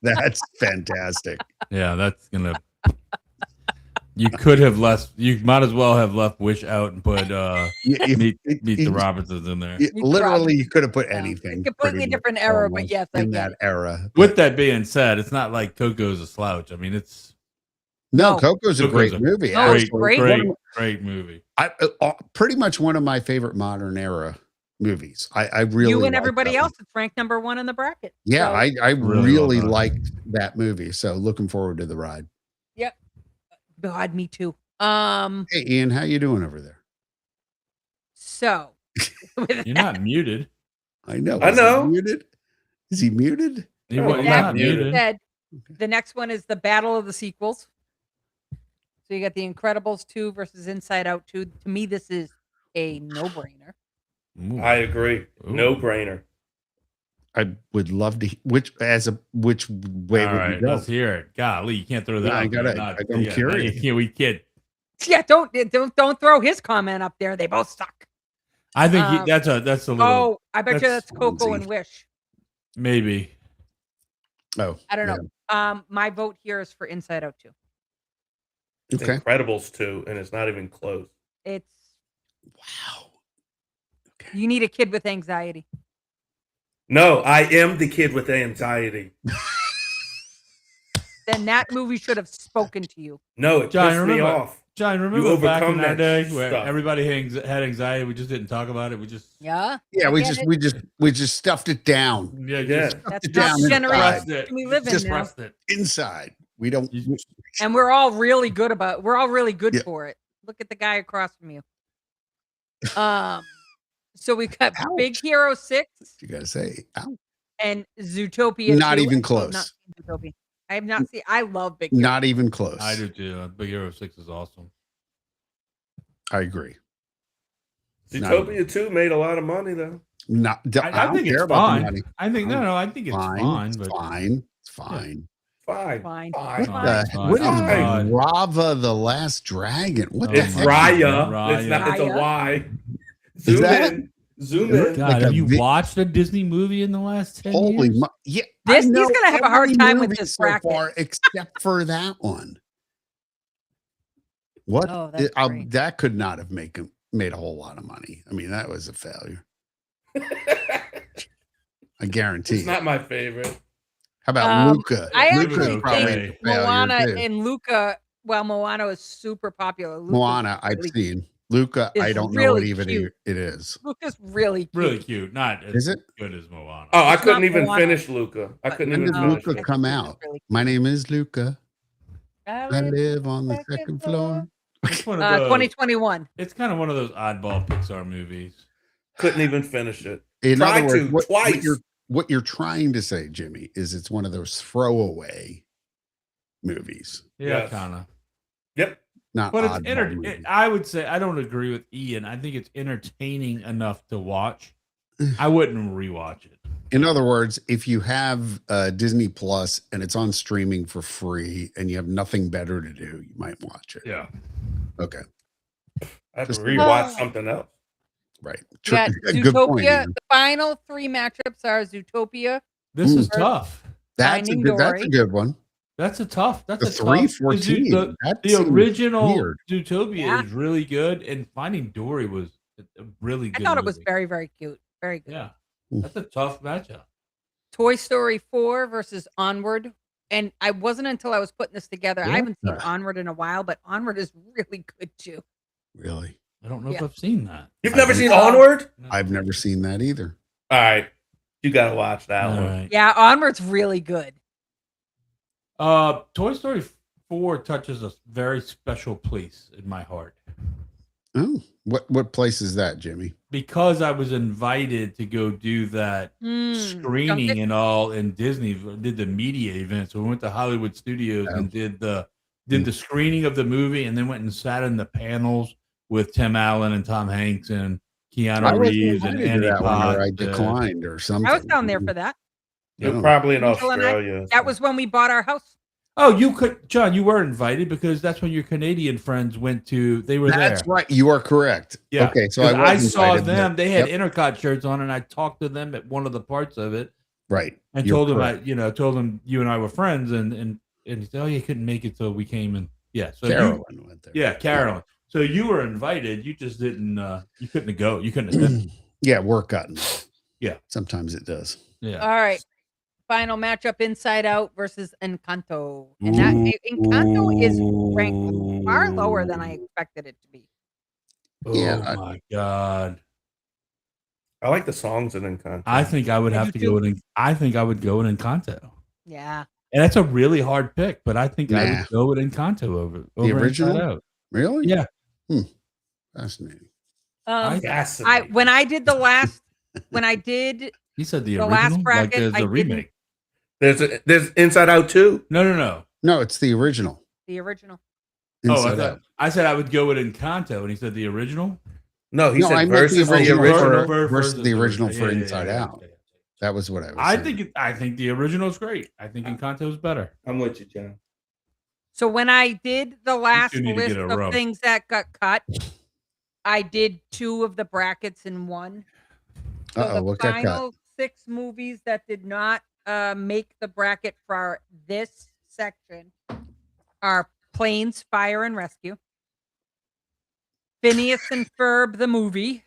That's fantastic. yeah, that's gonna. You could have left. You might as well have left Wish out and put meet the Robinsons in there. Literally, you could have put Yeah. anything. Completely pretty different much, era, but almost, yes, I in get that it. era. With that being said, it's not like Coco's a slouch. I mean, it's No, No. Coco's a Coco's great a movie. No, it's actually. great. great movie. Pretty much one of my favorite modern era movies. I really You and like everybody that one. else, it's ranked number 1 in the bracket. Yeah, So, I Really really well done. liked that movie. So looking forward to the ride. God, me too. Hey, Ian, how you doing over there? So with You're that- not muted. I know. I Is he know. muted? Is he muted? You're Oh, you're that not being muted. said, the next one is the battle of the sequels. So you got The Incredibles 2 versus Inside Out 2. To me, this is a no-brainer. Ooh. I agree. Ooh. No brainer. I would love to. Which way All would right, we go? let's hear it. Golly, you can't throw that. Yeah, I out there. gotta- I'm curious. You can't, we can't. Yeah, don't throw his comment up there. They both suck. I think Um, that's a little Oh, I bet you that's that's Coco Swansea. and Wish. maybe. Oh, I don't yeah. know. My vote here is for Inside Out 2. Okay. Incredibles 2, and it's not even close. It's Wow. you need a kid with anxiety. No, I am the kid with anxiety. Then that movie should have spoken to you. No, it John, pissed me remember- off. John, remember back in overcome our that day where stuff. everybody had anxiety? We just didn't talk about it. We just Yeah. Yeah, I we get just it. we just stuffed it down yeah, Yeah. just That's it not down the inside. generation it. we live in Just now. pressed it. inside. We don't. You- And we're all really good Yeah. for it. Look at the guy across from you. So we got Ouch. Big Hero 6 You gotta say, ow. and Zootopia. Not 2. even I have close. not seen Zootopia. I have not seen. I love Big Hero. Not even close. I do too. Big Hero 6 is awesome. I agree. Zootopia 2 made a lot of money, though. Not. I don't think care it's about the fine. money. I think no, I think it's fine, It's but fine. It's fine. Fine. Fine. Fine. Fine. What is Fine. Rava the Last Dragon? What Oh the It's heck? Raya. It's not. It's a Raya. Y. Is Zoom that- in. Zoom Is it in. God, like have a you vi- watched a Disney movie in the last 10 Holy years? yeah! This- I know he's gonna have a hard every time with movie this so bracket. far, except for that one. What? Oh, that's great. That could not have made a whole lot of money. I mean, that was a failure. I guarantee. It's not my favorite. How about Um, Luca? I Luca's actually okay. think a failure, Moana too. and Luca. Well, Moana is super popular. Luca's Moana, I've really- seen. Luca, I It's don't know what really even cute. it is. Luca's really cute. Really cute. Not as Is it? good as Moana. Oh, I It's couldn't not even Moana. finish Luca. I couldn't When even did finish Luca it. come It's out? really My name is Luca. cute. I live on the second floor. It's one of those, 2021. It's kind of one of those oddball Pixar movies. Couldn't even finish it. In Tried other words, to, twice. what you're trying to say, Jimmy, is it's one of those throwaway movies, Yeah, Yes. kind of. Yep. not But it's oddball movies. I would say I don't agree with Ian. I think it's entertaining enough to watch. I wouldn't rewatch it. In other words, if you have Disney Plus and it's on streaming for free and you have nothing better to do, you might watch it. Yeah. Okay, I have to Just- rewatch Oh. something else. right. We got Good point. Zootopia. Ian. The final 3 matchups are Zootopia. This is Ooh. tough. That's Finding that's a Dory. good one. That's a tough. That's The a tough. 314. That The seems original weird. Zootopia Yeah. is really good, and Finding Dory was a really good. I thought it was movie. very, very cute. Very good. Yeah, Ooh. that's a tough matchup. Toy Story 4 versus Onward. And I wasn't until I was putting this together. I haven't seen Yeah. Onward in a while, but Onward is really good too. Really. I don't know if Yeah. I've seen that. You've I never think- seen Onward? No. I've never seen that either. All right. You got to watch that All one. right. Yeah, Onward's really good. Toy Story 4 touches a very special place in my heart. Oh, what place is that, Jimmy? because I was invited to go do that screening junket? and all, and Disney did the media event. So we went to Hollywood Studios Oh. and did the screening of the movie, and then went and sat in the panels with Tim Allen and Tom Hanks and I Keanu wasn't Reeves and invited to Andy that one, or I Potts. declined or something. I was down there for that. You're Oh. probably in Angel and I- Australia. That was when we bought our house. Oh, you could, John. You were invited because that's when your Canadian friends went to. They were That's there. right. You are correct. Yeah. Okay, so 'Cause I I was saw invited, them. but- They had Yep, Intercot shirts on, and I talked to them at one of the parts of it, right. and You're told them correct. told them you and I were friends, and he said, "Oh, you couldn't make it, so we came." And yeah, so Carolyn went there. yeah, Carolyn. So you were invited. You just didn't. You couldn't go. You couldn't attend. Yeah, work got involved. Yeah. Sometimes it does. Yeah. All right. Final matchup: Inside Out versus Encanto, and that Encanto is ranked far lower than I expected it to be. Yeah, Oh my god. I like the songs in Encanto. I think I would I have do to go in. I think I would go in Encanto. Yeah. And that's a really hard pick, but I think I Nah. would go with Encanto over The Inside original? Out. Really? Yeah. Fascinating. Yes. When I did the last when I did He said the The original, last like bracket, there's I a didn't- remake. There's Inside Out too. No. No, it's the original. the original. Inside I Out. thought I said I would go with Encanto, and he said the original. No, he No, I said meant the versus the original original. versus the original for Yeah, yeah, Inside yeah, Out. yeah. That was what I was I saying. think the original is great. I think Encanto is better. I'm with you, John. So when I did the last need to list get a of rub. things that got cut, I did 2 of the brackets in one. So Uh-oh, the what got cut? final 6 movies that did not make the bracket for this section are Planes, Fire, and Rescue, Phineas and Ferb the movie,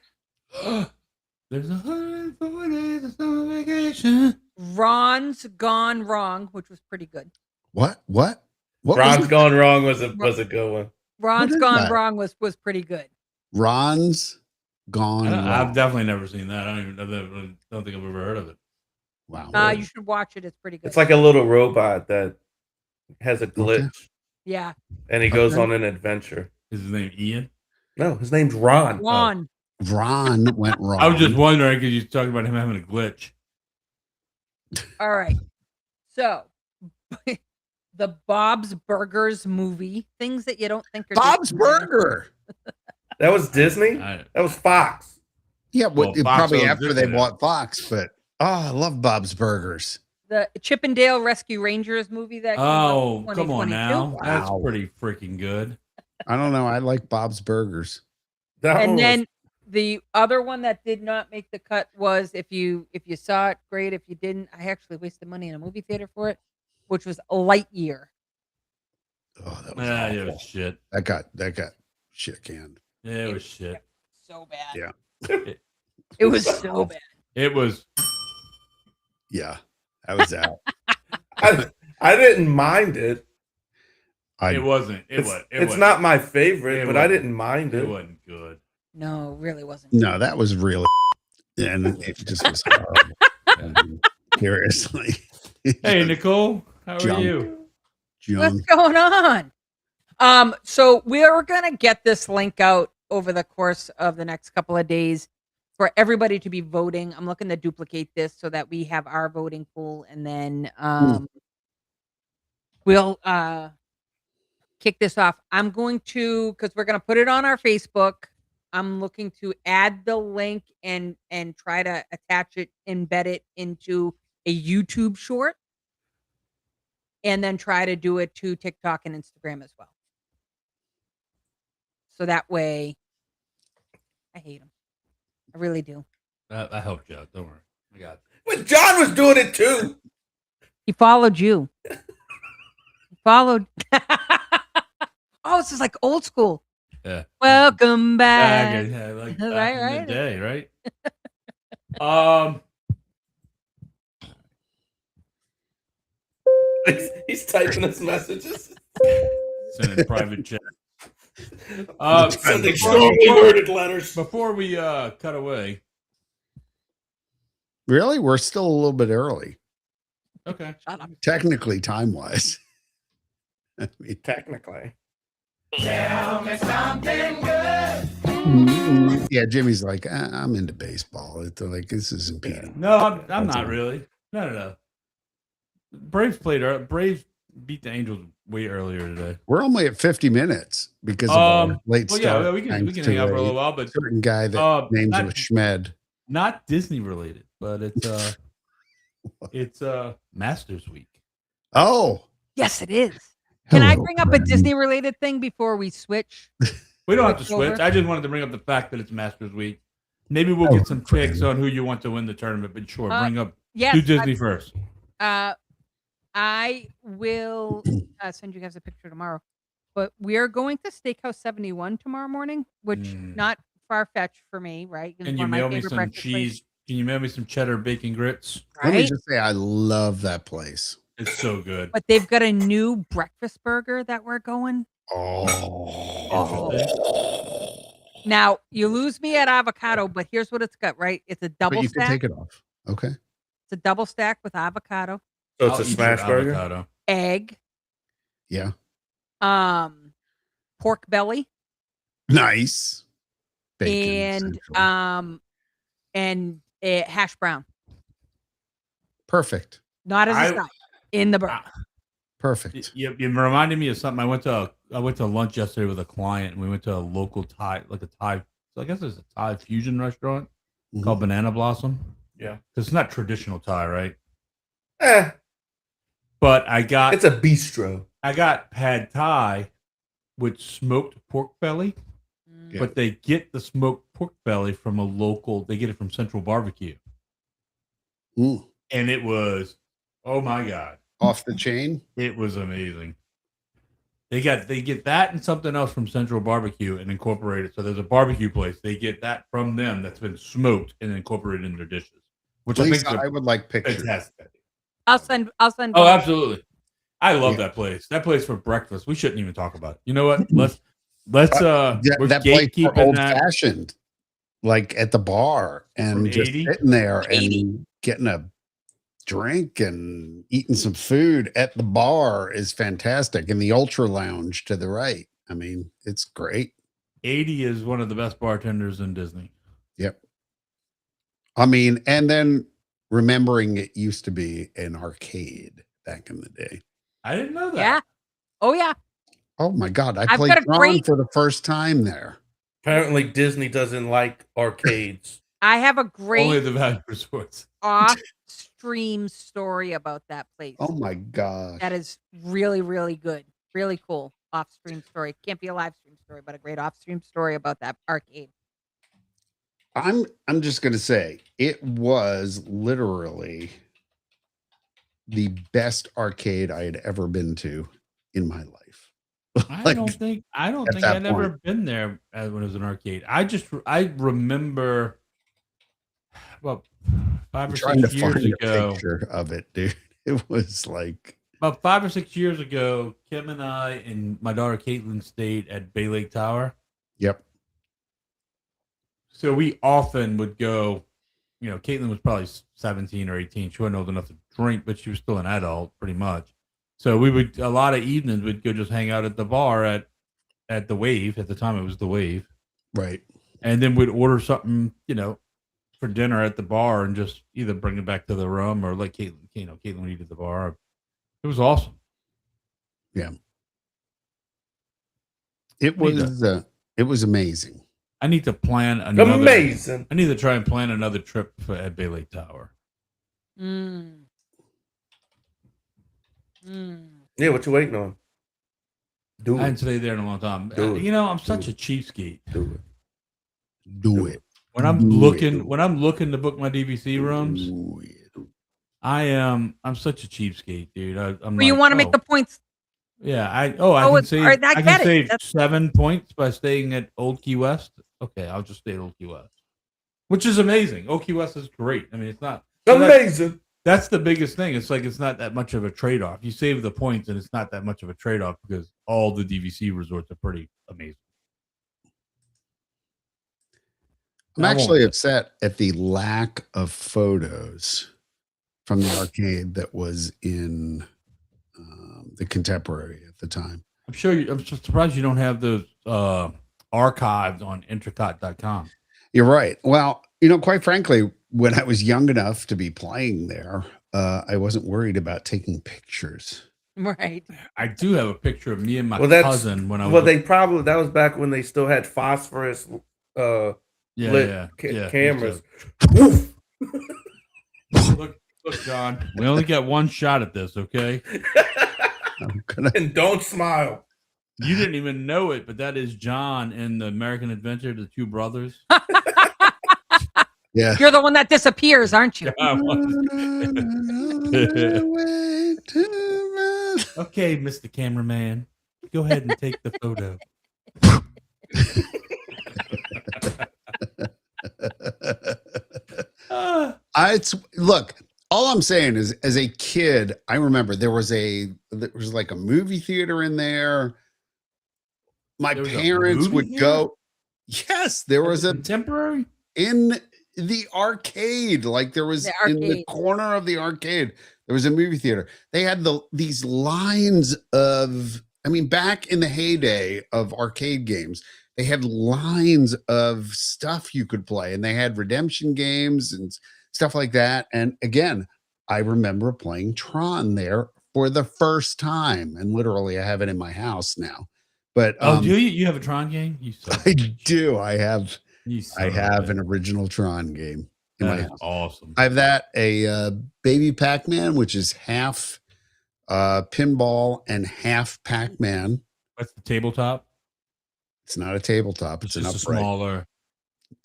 There's 104 days of summer vacation. Ron's Gone Wrong, which was pretty good. What? What? What Ron's was it? Gone Wrong was a good one. Ron's is Gone that? Wrong was pretty good. Ron's Gone I've Wrong. definitely never seen that. I don't think I've ever heard of it. Wow. You should watch it. It's pretty good. It's like a little robot that has a glitch, yeah, and he goes Okay. on an adventure. Is his name Ian? No, his name's Ron. Ron. Ron went wrong. I was just wondering because you talking about him having a glitch. All right. So, the Bob's Burgers movie, things that you don't think are Bob's Disney. Burger. That was Disney. I- That was Fox. Yeah, Well, Fox probably owns after it they now. bought Fox, but I love Bob's Burgers. The Chippendale Rescue Rangers movie that came out Oh, in come on 2022. now. That's Wow. pretty freaking good. I don't know. I like Bob's Burgers. That one And was- then the other one that did not make the cut was if you saw it, great. If you didn't, I actually wasted money in a movie theater for it, which was Lightyear. Oh, that was Yeah, awful. it was shit. That got shit canned. Yeah, it was shit. So bad. Yeah. It was so bad. It was. Yeah, that was out. I didn't mind it. It wasn't. It It's, was. it's not my favorite, It but I wasn't. didn't mind It it. wasn't good. No, it really wasn't. No, that was really, and it just was horrible. Seriously. Hey, Nicole, how are John. you? What's John. going on? So we're gonna get this link out over the course of the next couple of days for everybody to be voting. I'm looking to duplicate this so that we have our voting pool, and then we'll kick this off. I'm going to, because we're gonna put it on our Facebook. I'm looking to add the link and try to attach it, embed it into a YouTube short, and then try to do it to TikTok and Instagram as well. So that way, I hate them. I really do. I helped you out. Don't worry. I got it. But John was doing it too. He followed you. He followed. Oh, this is like old school. Yeah. Welcome back. Yeah, like Right, back in right. the day, right? He's typing his messages. Sending private chat. Sending strongly worded letters. Before we cut away, Really? We're still a little bit early, okay. Shut up. technically, time wise. I mean, Technically. Tell me something good. Yeah, Jimmy's like, I'm into baseball. It's like this is Yeah. impeding. No, I'm That's not all. really. No. Braves Braves beat the Angels way earlier today. We're only at 50 minutes because of our late Well, start. yeah, we can thanks hang to out for a a little while, but certain guy that names not, was Schmed. not Disney related, but it's Masters Week. Oh, Yes, it is. Can I hello, bring up a friend. Disney related thing before we switch? We don't have to Switch over? switch. I just wanted to bring up the fact that it's Masters Week. Maybe we'll Oh, get some picks on who you want to win the tournament, but sure, bring up Yes. do Disney first. I will send you guys a picture tomorrow. But we are going to Steakhouse 71 tomorrow morning, which not far fetched for me, right? It's Can one you of my mail me favorite some breakfast cheese? places, Can you mail me some cheddar bacon grits? Let me right? just say, I love that place. It's so good. But they've got a new breakfast burger that we're going. Oh, Now you lose me at avocado, but here's what it's got, right? It's a but double you can stack. take it off. Okay. It's a double stack with avocado, So it's I'll a eat your smash burger. avocado. egg, Yeah. pork belly, Nice. Bacon and central. hash brown. Perfect. Not as a I- side in the burger. Perfect. You reminded me of something. I went to lunch yesterday with a client, and we went to a local Thai, like a Thai. So I guess it's a Thai fusion restaurant Mhm. called Banana Blossom. Yeah. It's not traditional Thai, right? Eh, But I got it's a bistro. pad Thai with smoked pork belly, Mm. Yeah. but they get the smoked pork belly from a local. They get it from Central Barbecue, Ooh, and it was, oh my god, off the chain. it was amazing. They get that and something else from Central Barbecue and incorporate it. So there's a barbecue place. They get that from them that's been smoked and incorporated in their dishes, which I Lisa, think I is would like pictures. fantastic. I'll send. Oh, both. absolutely. I love Yeah. that place. That place for breakfast. We shouldn't even talk about it. You know what? Let's we're That place for gatekeeping old that. fashioned, like at the bar and From just 80? sitting there and getting a drink and eating some food at the bar is fantastic. And the Ultra Lounge to the right. I mean, it's great. 80 is one of the best bartenders in Disney. Yep. I mean, and then remembering it used to be an arcade back in the day. I didn't know that. Yeah. Oh yeah. Oh my God. I I've played got a Tron great- for the first time there. Apparently, Disney doesn't like arcades. I have a Only great the value resorts. off-stream story about that place. Oh my gosh. That is really, really good. Really cool off-stream story. Can't be a live stream story, but a great off-stream story about that arcade. I'm just gonna say it was literally the best arcade I had ever been to in my life. I Like, don't think at I'd that ever point. been there when it was an arcade. I remember about 5 I'm or trying to 6 years find a ago. picture of it, dude. It was like, About 5 or 6 years ago, Kim and I and my daughter Caitlin stayed at Bay Lake Tower. yep. So we often would go. You know, Caitlin was probably 17 or 18. She wasn't old enough to drink, but she was still an adult, pretty much. So we would a lot of evenings we'd go just hang out at the bar at the Wave. At the time, it was the Wave, Right. and then we'd order something, you know, for dinner at the bar and just either bring it back to the room or let Caitlin, Caitlin would eat at the bar. It was awesome. It was amazing. I need to plan another. Amazing. I need to try and plan another trip at Bay Lake Tower. Mm. Mm. Yeah, what you waiting on? Do I hadn't it. stayed there in a long time. Do it. You know, I'm such a cheapskate. Do it. Do it. When I'm Do looking, it. when I'm looking to book my DVC rooms, Do it. I'm such a cheapskate, dude. I'm But you like, want to oh, make the points. yeah. I Oh, can it's- save. all right, I I get can it. save That's- 7 points by staying at Old Key West. Okay, I'll just stay at Old Key West, which is amazing. Old Key West is great. I mean, it's not. so Amazing. that's the biggest thing. It's like it's not that much of a trade off. You save the points, and it's not that much of a trade off because all the DVC resorts are pretty amazing. I'm I won't- actually upset at the lack of photos from the arcade that was in the Contemporary at the time. I'm sure. I'm just surprised you don't have those archived on Intercot.com. You're right. Well, quite frankly, when I was young enough to be playing there, I wasn't worried about taking pictures. Right. I do have a picture of me and my Well, that's- cousin when I was. Well, that was back when they still had phosphorus lit cameras. Look, John. We only got one shot at this, okay? I'm gonna- And don't smile. You didn't even know it, but that is John in the American Adventure, the two brothers. yeah. You're the one that disappears, aren't you? Okay, Mr. Cameraman, go ahead and take the photo. Look, all I'm saying is, as a kid, I remember there was like a movie theater in there. My There was a parents movie would theater? go. Yes, there was a contemporary. in the arcade. Like there was The in the arcade. corner of the arcade. There was a movie theater. They had these lines of. I mean, back in the heyday of arcade games, they had lines of stuff you could play, and they had redemption games and stuff like that. And again, I remember playing Tron there for the first time, and literally, I have it in my house now. But Oh, do you? You have a Tron game? You son of a I bitch. do. I have You son of a an bitch. original Tron game in That my is house. awesome. I have that a Baby Pac-Man, which is half pinball and half Pac-Man. What's the tabletop? It's not a tabletop. It's It's an just a upright. smaller.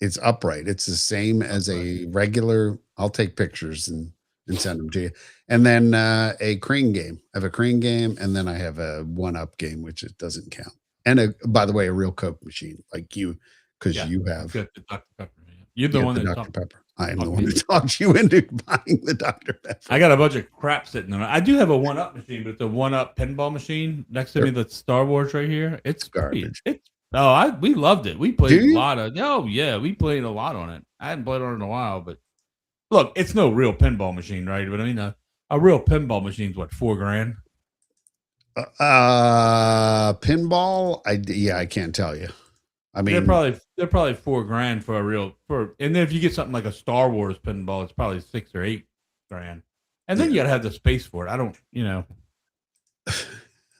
It's upright. It's the same as a regular. I'll take pictures and send them to you. And then a crane game. I have a crane game, and then I have a 1-up game, which it doesn't count. And by the way, a real Coke machine, like you, because Yeah, you have. Got the Dr. Pepper. Man. You're the you one have that the talked. Dr. Pepper. I am talk the one me. who talked you into buying the Dr. Pepper. I got a bunch of crap sitting there. I do have a 1-up machine, but it's a 1-up pinball machine next to me. That's Star Wars right here. It's Garbage. We loved it. We played Do a you? lot of. Oh yeah, we played a lot on it. I hadn't played on it in a while, but look, it's no real pinball machine, right? But I mean, a real pinball machine's what, $4,000? Pinball. I can't tell you. I mean, they're probably $4,000 for a real and then if you get something like a Star Wars pinball, it's probably $6,000 or $8,000. And then you gotta have the space for it. I don't,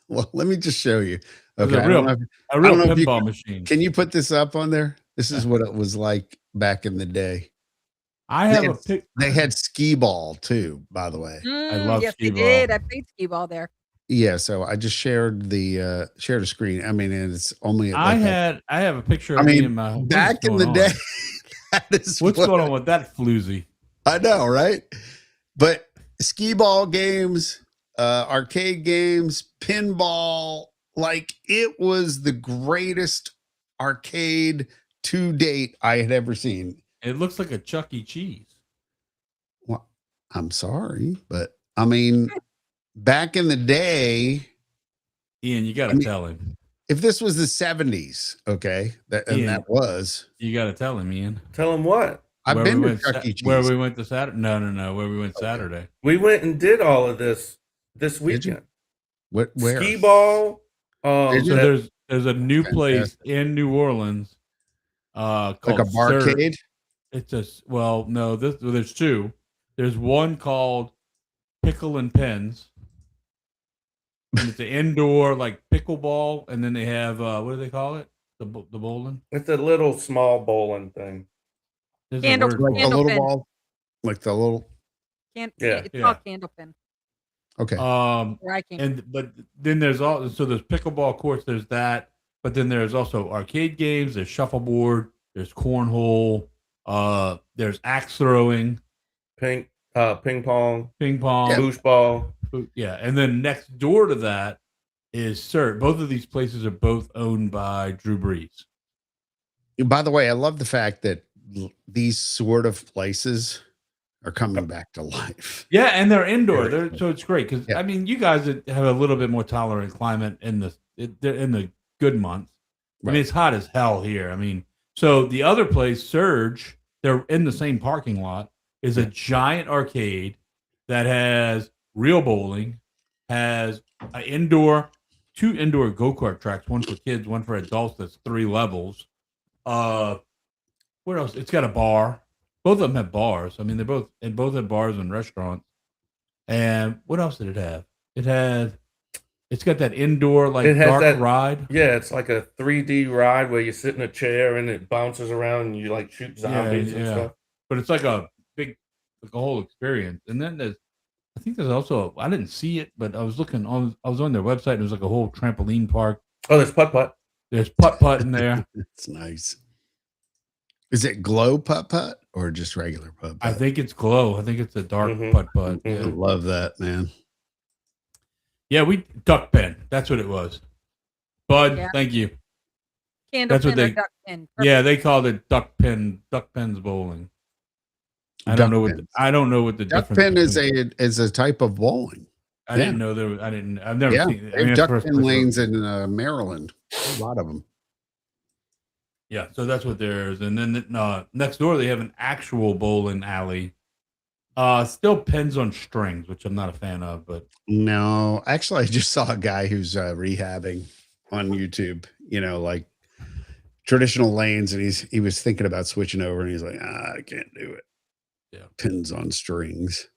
well, let me just show you. There's Okay, a I don't know if- a real know if you pinball machine. can you put this up on there? This is what it was like back in the day. I have they- a pic. They had skee ball too, by the way. love yes, they skee ball. did. I played skee ball there. Yeah, so I just shared a screen. I mean, and it's only I like have a picture of I me mean, and my what is back in the going day. on? That is What's what- going on with that floozy? I know, right? But skee ball games, arcade games, pinball, like it was the greatest arcade to date I had ever seen. It looks like a Chuck E. Cheese. Well, I'm sorry, but I mean, back in the day, Ian, you gotta I mean- tell him. if this was the 70s, okay, Yeah. that was. You gotta tell him, Ian. Tell him what? I've Where been we to went Chuck E. Cheese. Where we went to Saturday? No. Where we went Okay. Saturday? We went and did all of this Did you? weekend. Where? Skee ball. Did So you? there's a new place Fantastic. in New Orleans, called Like a Surge. barcade? It's no. There's two. There's one called Pickle and Pens. And it's an indoor like pickleball, and then they have what do they call it? The bowling. It's a little small bowling thing. There's Candle- a word Like for the it. Candle little pin. ball? Like the little. Yeah. It's Yeah. called Candlepin. Okay. Where I came. But then there's there's pickleball courts. There's that, but then there's also arcade games. There's shuffleboard. There's cornhole. There's axe throwing, Ping pong, ping pong. boosh ball. Yeah, and then next door to that is Sir. Both of these places are both owned by Drew Brees. By the way, I love the fact that these sort of places are coming back to life. Yeah, and they're indoor. So it's great because Yeah. I mean, you guys have a little bit more tolerant climate in the good months. I mean, it's hot as hell here. I mean, so the other place, Surge, they're in the same parking lot, is a giant arcade that has real bowling, has an indoor 2 indoor go-kart tracks, one for kids, one for adults. That's 3 levels. What else? It's got a bar. Both of them have bars. I mean, both have bars and restaurants. And what else did it have? It's got that indoor like It has dark that- ride. Yeah, it's like a 3D ride where you sit in a chair and it bounces around and you like shoot zombies and yeah. stuff. But it's like a big, like a whole experience. And then I think there's also, I didn't see it, but I was looking on, I was on their website. And there's like a whole trampoline park. Oh, there's putt-putt. There's putt-putt in there. It's nice. Is it glow putt-putt or just regular putt-putt? I think it's glow. I think it's a dark Mhm. putt-putt. I Yeah. love that, man. Yeah, we duck pen. That's what it was. Bud, Yeah. thank you. Candle That's what pin or they- duck pin. Yeah, they called it duck pens bowling. I don't Duck know what pins. I don't know what the Duck difference pin is between- a type of bowling. I didn't know there was, I've never Yeah, seen it. they have that's duck the first pin place I- lanes in Maryland. A lot of them. Yeah, so that's what there is. And then next door they have an actual bowling alley. Still pins on strings, which I'm not a fan of, but No, actually, I just saw a guy who's rehabbing on YouTube. You know, like traditional lanes, and he was thinking about switching over, and he's like, I can't do it. Yeah. Pins on strings.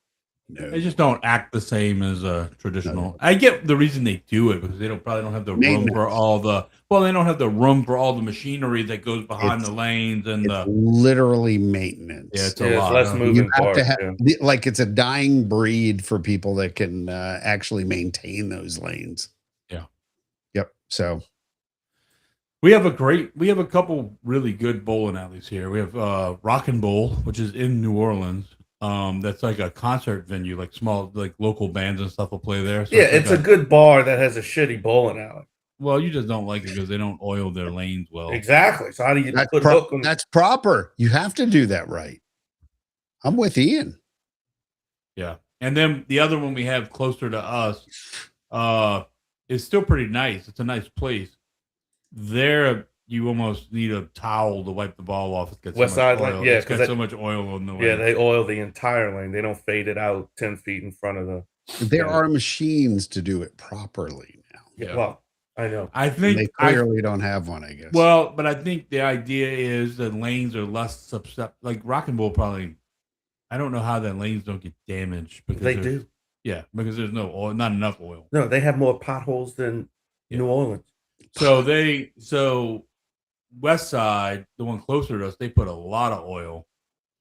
No, they just don't act the same as traditional. No. I get the reason they do it because they probably don't have the room Maintenance. for all the they don't have the room for all the machinery that goes behind It's- the lanes and it's the literally maintenance. yeah, it's Yeah, a it's lot. less huh? moving You have parts. to have yeah. like it's a dying breed for people that can actually maintain those lanes. Yeah. Yep. So We have a couple really good bowling alleys here. We have Rock and Bowl, which is in New Orleans. That's like a concert venue, like small, like local bands and stuff will play there. So Yeah, like it's a good bar that has a shitty bowling alley. well, you just don't like it because they don't oil their lanes well. Exactly. So how do you that's, put hook on? that's proper. You have to do that right. I'm with Ian. Yeah, and then the other one we have closer to us, is still pretty nice. It's a nice place. There, you almost need a towel to wipe the ball off. It's got West so much Side Lane? oil. Yeah, it's 'cause got that- so much oil on the way. Yeah, they oil the entire lane. They don't fade it out 10 feet in front of the. There Yeah. are machines to do it properly now. Yeah. Well, I know. I And think they clearly don't have one, I guess. Well, but I think the idea is the lanes are less susceptible. Like Rock and Roll probably, I don't know how the lanes don't get damaged because They there's- do. Yeah, because there's no oil, not enough oil. No, they have more potholes than Yeah. New Orleans. So West Side, the one closer to us, they put a lot of oil,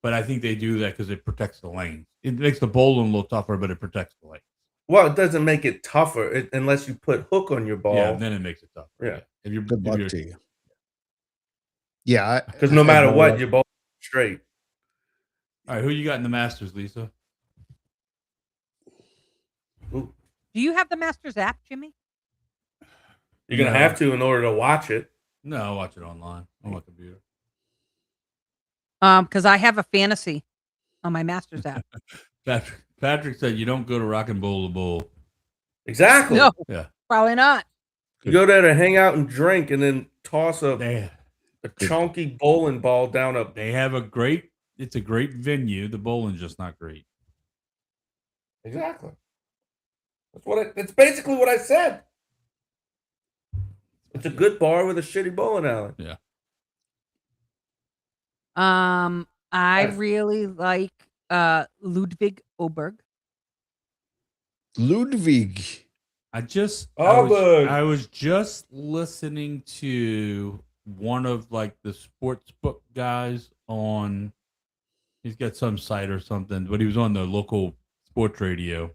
but I think they do that because it protects the lanes. It makes the bowling a little tougher, but it protects the lane. Well, it doesn't make it tougher unless you put hook on your ball. Yeah, then it makes it tougher. Yeah. If you're, Good if luck you're- to you. Yeah. Because no matter what, your ball is straight. All right, who you got in the Masters, Lisa? Ooh. Do you have the Masters app, Jimmy? You're gonna No. have to in order to watch it. No, I'll watch it online on my computer. Because I have a fantasy on my Masters app. Patrick said you don't go to Rock and Bowl to bowl. Exactly. No, Yeah. probably not. You go there to hang out and drink, and then toss a They chunky bowling ball down a. they have it's a great venue. The bowling's just not great. Exactly. That's basically what I said. It's a good bar with a shitty bowling alley. I Yes. really like Ludwig Oberg. Ludwig. I Auburn. was just listening to one of like the sports book guys on. He's got some site or something, but he was on the local sports radio,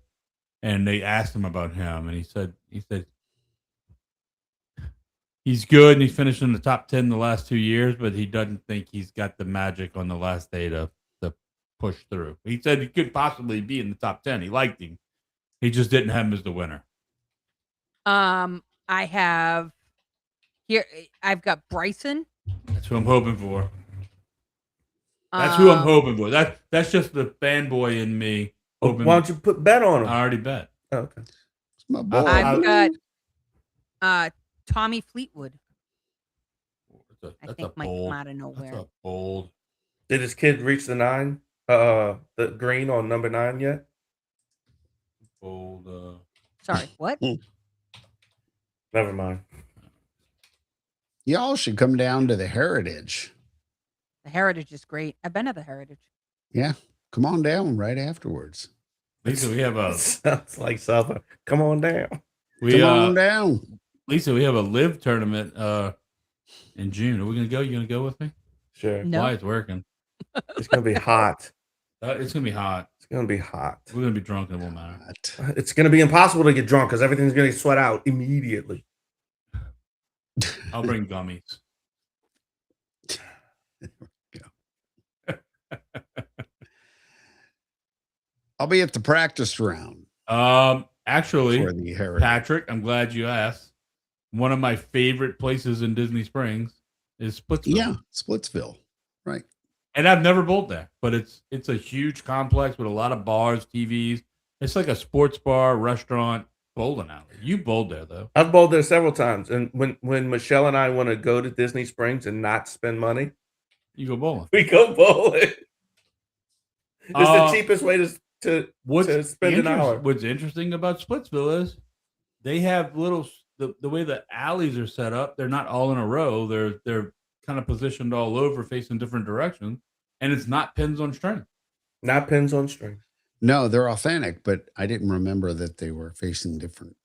and they asked him about him, and he said he's good and he's finished in the top 10 the last 2 years, but he doesn't think he's got the magic on the last day to push through. He said he could possibly be in the top 10. He liked him. He just didn't have him as the winner. I have here. I've got Bryson. That's who I'm hoping for. That's who I'm Um, hoping for. That's just the fanboy in me. Hoping. Why don't you put bet on him? I already bet. Oh, okay. It's my boy. I've got Tommy Fleetwood. That's I think might come out of That's nowhere. a bold. Did his kid reach the 9? The green on number 9 yet? Bold. Sorry, what? Never mind. Y'all should come down to the Heritage. The Heritage is great. I've been to the Heritage. Yeah, come on down right afterwards. Lisa, we have a Sounds like Southern. Come on down. we Come on down. Lisa, we have a live tournament in June. Are we gonna go? You gonna go with me? Sure. No. Why it's working? It's gonna be hot. It's gonna be hot. It's gonna be hot. We're gonna be drunk and it won't matter. But It's gonna be impossible to get drunk because everything's gonna get sweat out immediately. I'll bring gummies. I'll be at the practice round Actually, for the Heritage. Patrick, I'm glad you asked. One of my favorite places in Disney Springs is Splitsville. Yeah, Splitsville. Right. And I've never bowled there, but it's a huge complex with a lot of bars, TVs. It's like a sports bar, restaurant, bowling alley. You bowled there though. I've bowled there several times, and when Michelle and I want to go to Disney Springs and not spend money, You go bowling. we go bowling. It's the cheapest way to spend an hour. What's interesting about Splitsville is they have little the way the alleys are set up. They're not all in a row. They're kind of positioned all over, facing different directions, and it's not pins on string. Not pins on string. No, they're authentic, but I didn't remember that they were facing different.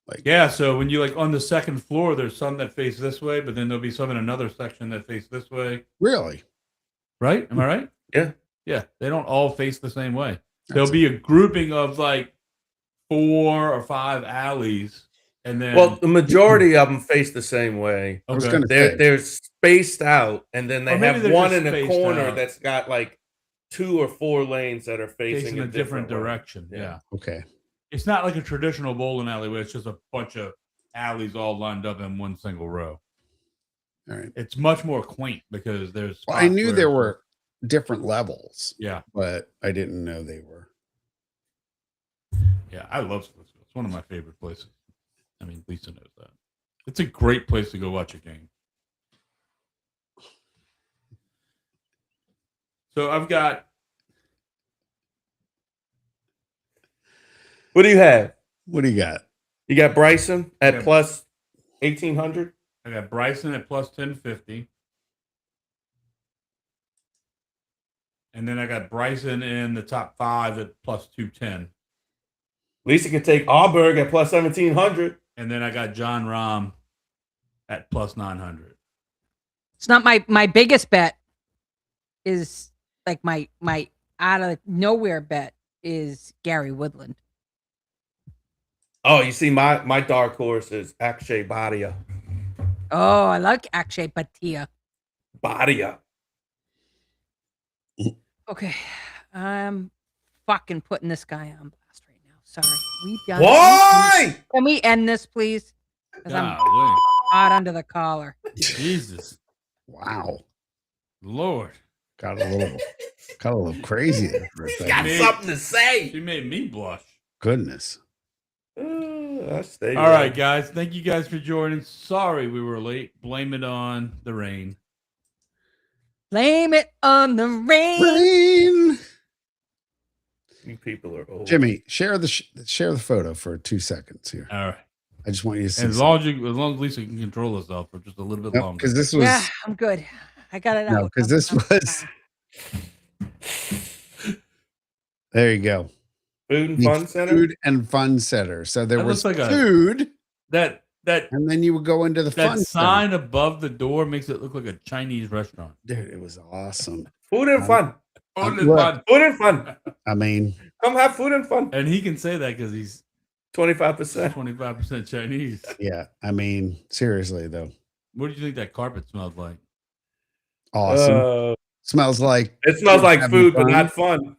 Like, Yeah, so when you like on the second floor, there's some that face this way, but then there'll be some in another section that face this way. really? Right? Am I right? Yeah. Yeah, they don't all face the same way. That's There'll be a grouping of like 4 or 5 alleys, and then Well, the majority of them face the same way. I was Okay. going to They're say. they're spaced out, and then they Or maybe have they're one just in a spaced corner out. that's got like 2 or 4 lanes that are facing facing a different way. direction. Yeah. Yeah. Okay. It's not like a traditional bowling alley where it's just a bunch of alleys all lined up in one single row. All right. It's much more quaint because there's. Well, I spots knew where- there were different levels, Yeah, but I didn't know they were. yeah. I love Splitsville. It's one of my favorite places. I mean, Lisa knows that. It's a great place to go watch a game. So I've got. What do you have? What do you got? You got Bryson at Yeah. plus 1800. I got Bryson at plus 1050. And then I got Bryson in the top 5 at plus 210. Lisa can take Auburn at plus 1700. And then I got John Rahm at plus 900. It's not my biggest bet is like my out of nowhere bet is Gary Woodland. Oh, you see, my dark horse is Akshay Bhatia. Oh, I like Akshay Bhatia. Bhatia. Okay. I'm fucking putting this guy on blast right now. Sorry. We done. Why? Can we end this, please? 'Cause I'm Golly. hot under the collar. Jesus. Wow. Lord. Got a little crazy there for a He's second. got Me. something to say. She made me blush. Goodness. I stay All right, guys. Thank you guys for joining. Sorry we were late. Blame it on the rain. Blame it on the rain. Rain. You people are old. Jimmy, share the photo for 2 seconds here. All right. I just want you to see. As long as Lisa can control herself for just a little bit longer. because this was Yeah, I'm good. I got it out. no, because this was. There you go. Food and The Fun Center. Food and Fun Center. So there That was looks like a- food, that and then you would go into the that fun sign above the door makes it look like a Chinese restaurant. center. Dude, it was awesome. Food and fun. Food look. fun. Food and fun. I mean, Come have food and fun. And he can say that because he's 25%. 25% Chinese. yeah. I mean, seriously though, What do you think that carpet smells like? awesome. Smells like It smells like having food, but fun. not fun.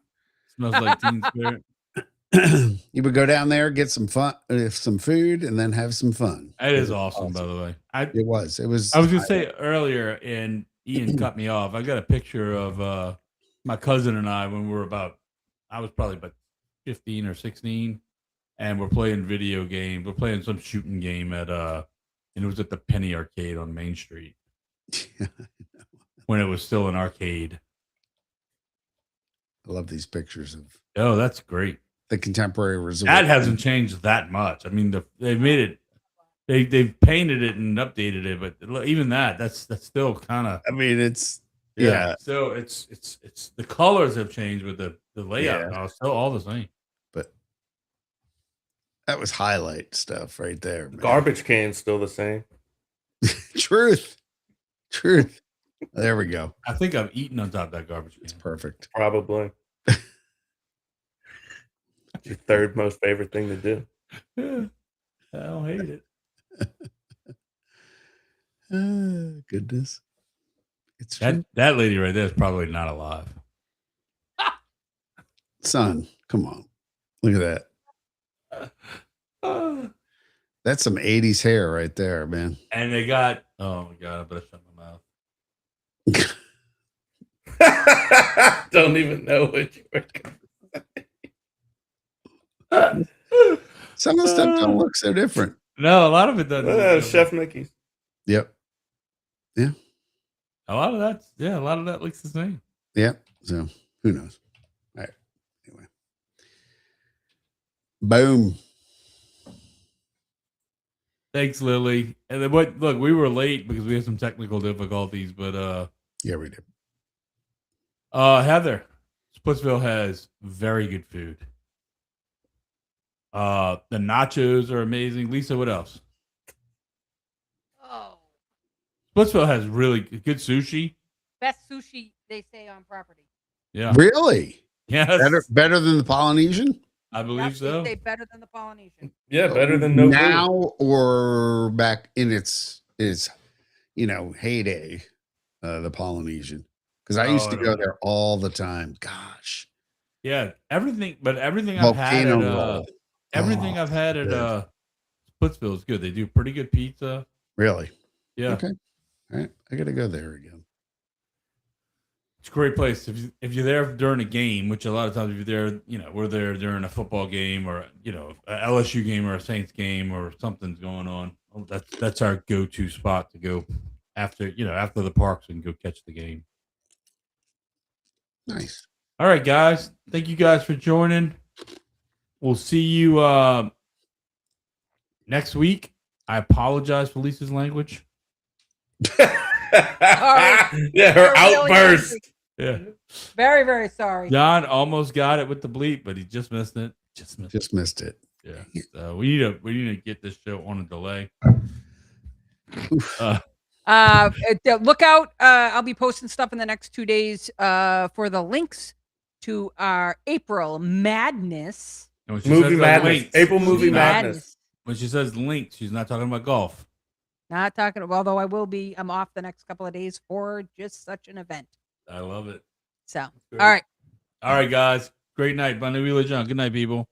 Smells like Teen Spirit. You would go down there, get some fun, some food, and then have some fun. That is awesome, by the way. It was. It was. I was gonna say earlier, and Ian cut me off. I got a picture of my cousin and I when we were I was probably about 15 or 16, and we're playing video game. We're playing some shooting game and it was at the Penny Arcade on Main Street when it was still an arcade. I love these pictures of Oh, that's great. the contemporary resort. That hasn't changed that much. I mean, they've made it they've painted it and updated it, but even that's still kind of I mean, it's yeah, So it's the colors have changed with the layout. Yeah. Still all the same. but that was highlight stuff right there. The man. garbage can's still the same. Truth. There we go. I think I've eaten on top of that garbage It's can. perfect. Probably. It's your third most favorite thing to do. Yeah. I don't hate it. Goodness. It's true. That lady right there is probably not alive. Son, come on. Look at that. That's some 80s hair right there, man. And they got oh my god, I better shut my mouth. Don't even know what you were Some of the stuff don't look so different. No, a lot of it doesn't. Chef Mickey's. Yep. A lot of that looks the same. Yep. So who knows? All right. Anyway. Boom. Thanks, Lily. And then look, we were late because we had some technical difficulties, but Yeah, we did. Heather, Splitsville has very good food. The nachos are amazing. Lisa, what else? Oh, Splitsville has really good sushi. best sushi they say on property. Yeah. Really? Yes. Better than the Polynesian? I believe Yep, so. They say better than the Polynesian. Yeah, better than no now food. or back in its heyday, the Polynesian. Because I used Oh, to I go don't know. there all the time. Gosh. Yeah. Everything I've had Volcano at roll. everything Oh, I've had at good. Splitsville is good. They do pretty good pizza. Really? Yeah. Okay. All right. I gotta go there again. It's a great place. If you're there during a game, which a lot of times if you're there, we're there during a football game or a LSU game or a Saints game or something's going on. That's our go-to spot to go after the parks and go catch the game. Nice. All right, guys. Thank you guys for joining. We'll see you next week. I apologize for Lisa's language. Yeah, her They're really outburst. angry. Yeah. Very, very sorry. John almost got it with the bleep, but he just missed it. Just missed it. Yeah. So we need to get this show on a delay. Look out. I'll be posting stuff in the next 2 days for the links to our April Madness. And when she Movie says Madness. links, April Movie Madness. when she says links, she's not talking about golf. Not talking, although I will be. I'm off the next couple of days for just such an event. I love it. So, Great. all right. All right, guys. Great night. Bunny Wheeler John. Good night, people.